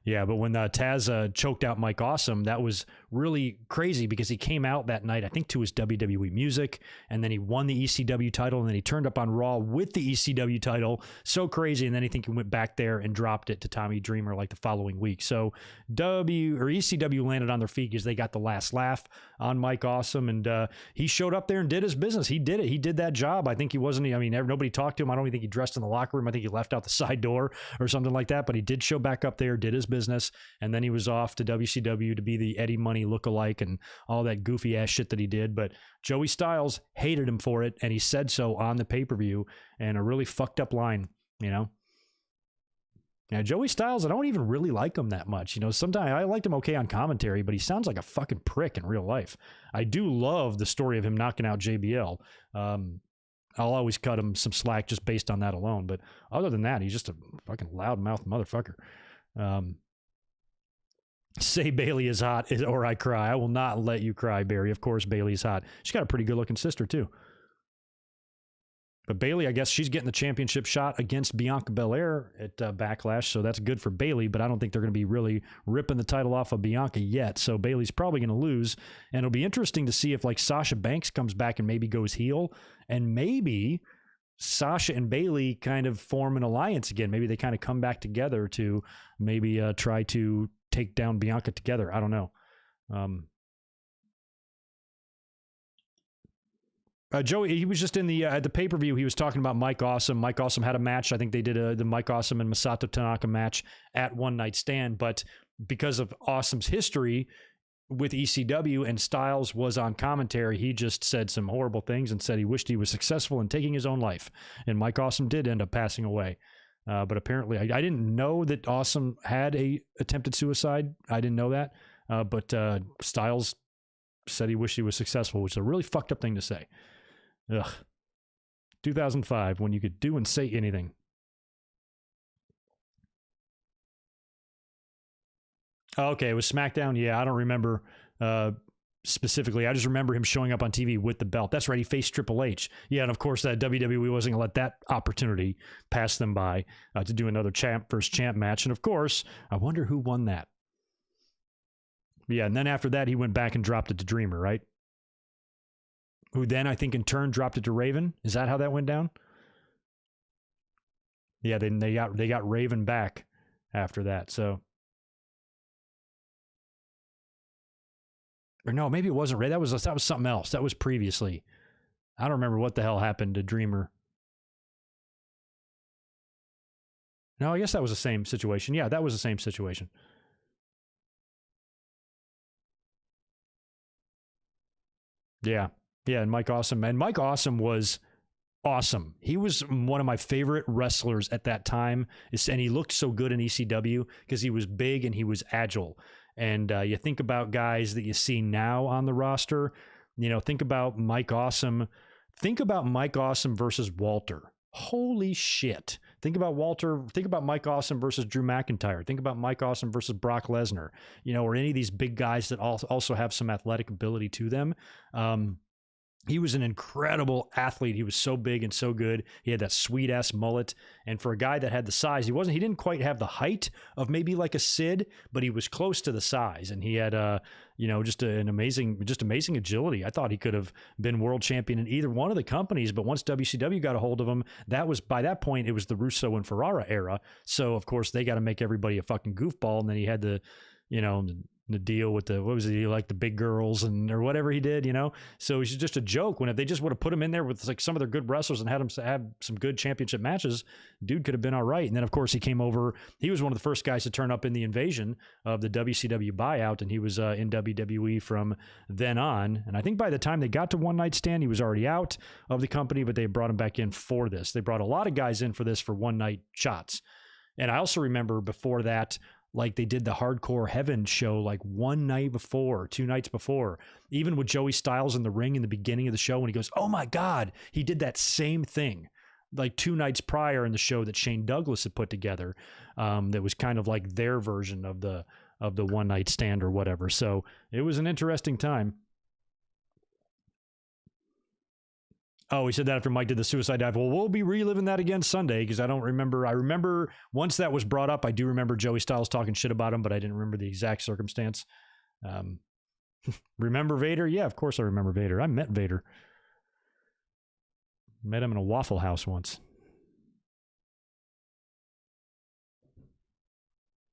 Yeah, but when Taz choked out Mike Awesome, that was really crazy because he came out that night, I think, to his WWE music, and then he won the ECW title, and then he turned up on Raw with the ECW title. So crazy, and then I think he went back there and dropped it to Tommy Dreamer like the following week. So ECW landed on their feet because they got the last laugh on Mike Awesome, and he showed up there and did his business. He did it. He did that job. I think he wasn't, nobody talked to him. I don't even think he dressed in the locker room. I think he left out the side door or something like that, but he did show back up there, did his business, and then he was off to WCW to be the Eddie Money lookalike and all that goofy ass shit that he did. But Joey Styles hated him for it, and he said so on the pay-per-view, and a really fucked up line, Now, Joey Styles, I don't even really like him that much. Sometimes I liked him okay on commentary, but he sounds like a fucking prick in real life. I do love the story of him knocking out JBL. I'll always cut him some slack just based on that alone. But other than that, he's just a fucking loudmouth motherfucker. Say Bailey is hot or I cry. I will not let you cry, Barry. Of course, Bailey is hot. She's got a pretty good looking sister too. But Bailey, I guess she's getting the championship shot against Bianca Belair at Backlash, so that's good for Bailey, but I don't think they're going to be really ripping the title off of Bianca yet, so Bailey's probably going to lose, and it'll be interesting to see if like Sasha Banks comes back and maybe goes heel, and maybe Sasha and Bailey kind of form an alliance again. Maybe they kind of come back together to maybe try to take down Bianca together. I don't know. Joey, he was just in the at the pay-per-view. He was talking about Mike Awesome. Mike Awesome had a match. I think they did the Mike Awesome and Masato Tanaka match at One Night Stand. But because of Awesome's history with ECW and Styles was on commentary, he just said some horrible things and said he wished he was successful in taking his own life. And Mike Awesome did end up passing away. But apparently, I didn't know that Awesome had a attempted suicide. I didn't know that. But Styles said he wished he was successful, which is a really fucked up thing to say. Ugh. 2005, when you could do and say anything. Okay, it was SmackDown. Yeah, I don't remember specifically. I just remember him showing up on TV with the belt. That's right, he faced Triple H. Yeah, and of course, that WWE wasn't going to let that opportunity pass them by to do another champ versus champ match. And of course, I wonder who won that. Yeah, and then after that, he went back and dropped it to Dreamer, right? Who then, I think, in turn dropped it to Raven. Is that how that went down? Yeah, then they got Raven back after that. So, or no, maybe it wasn't Raven. That was something else. That was previously. I don't remember what the hell happened to Dreamer. No, I guess that was the same situation. Yeah, that was the same situation. Yeah. Yeah, and Mike Awesome was awesome. He was one of my favorite wrestlers at that time, and he looked so good in ECW because he was big and he was agile. And you think about guys that you see now on the roster, think about Mike Awesome. Think about Mike Awesome versus Walter. Holy shit. Think about Mike Awesome versus Drew McIntyre. Think about Mike Awesome versus Brock Lesnar, or any of these big guys that also have some athletic ability to them. He was an incredible athlete. He was so big and so good. He had that sweet ass mullet. And for a guy that had the size, he didn't quite have the height of maybe like a Sid, but he was close to the size. And he had, just amazing agility. I thought he could have been world champion in either one of the companies. But once WCW got a hold of him, by that point, it was the Russo and Ferrara era. So of course they got to make everybody a fucking goofball. And then he had the deal with the, what was it, like the big girls and or whatever he did, you know? So it was just a joke. When if they just would have put him in there with like some of their good wrestlers and had him have some good championship matches, dude could have been all right. And then of course he came over. He was one of the first guys to turn up in the invasion of the WCW buyout, and he was in WWE from then on. And I think by the time they got to One Night Stand, he was already out of the company, but they brought him back in for this. They brought a lot of guys in for this for one night shots. And I also remember before that, like they did the Hardcore Heaven show like one night before, 2 nights before, even with Joey Styles in the ring in the beginning of the show when he goes, oh my God, he did that same thing like 2 nights prior in the show that Shane Douglas had put together. That was kind of like their version of the One Night Stand or whatever. So it was an interesting time. Oh, he said that after Mike did the suicide dive. Well, we'll be reliving that again Sunday because I don't remember. I remember once that was brought up, I do remember Joey Styles talking shit about him, but I didn't remember the exact circumstance. Remember Vader? Yeah, of course I remember Vader. I met Vader. Met him in a Waffle House once.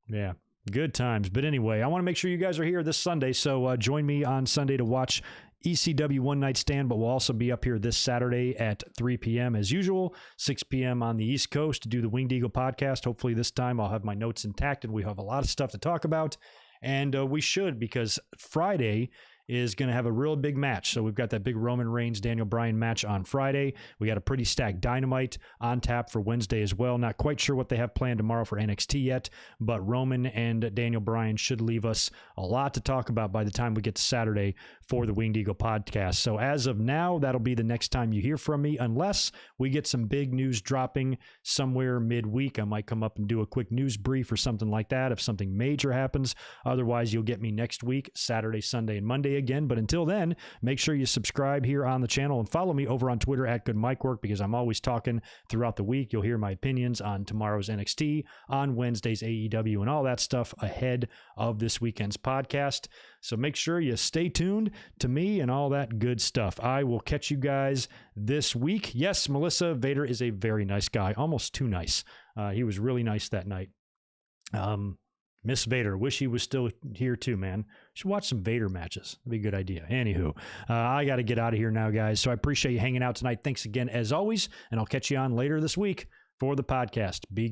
Yeah, good times. But anyway, I want to make sure you guys are here this Sunday, so join me on Sunday to watch ECW One Night Stand, but we'll also be up here this Saturday at 3 p.m. as usual, 6 p.m. on the East Coast to do the Winged Eagle podcast. Hopefully this time I'll have my notes intact and we have a lot of stuff to talk about. And we should, because Friday is going to have a real big match. So we've got that big Roman Reigns, Daniel Bryan match on Friday. We got a pretty stacked Dynamite on tap for Wednesday as well. Not quite sure what they have planned tomorrow for NXT yet, but Roman and Daniel Bryan should leave us a lot to talk about by the time we get to Saturday for the Winged Eagle podcast. So as of now, that'll be the next time you hear from me, unless we get some big news dropping somewhere midweek. I might come up and do a quick news brief or something like that if something major happens. Otherwise, you'll get me next week, Saturday, Sunday, and Monday again. But until then, make sure you subscribe here on the channel and follow me over on Twitter at GoodMikeWork, because I'm always talking throughout the week. You'll hear my opinions on tomorrow's NXT, on Wednesday's AEW, and all that stuff ahead of this weekend's podcast. So make sure you stay tuned to me and all that good stuff. I will catch you guys this week. Yes, Melissa, Vader is a very nice guy, almost too nice. He was really nice that night. Miss Vader, wish he was still here too, man. Should watch some Vader matches. That'd be a good idea. Anywho, I got to get out of here now, guys. So I appreciate you hanging out tonight. Thanks again, as always, and I'll catch you on later this week for the podcast. Be good.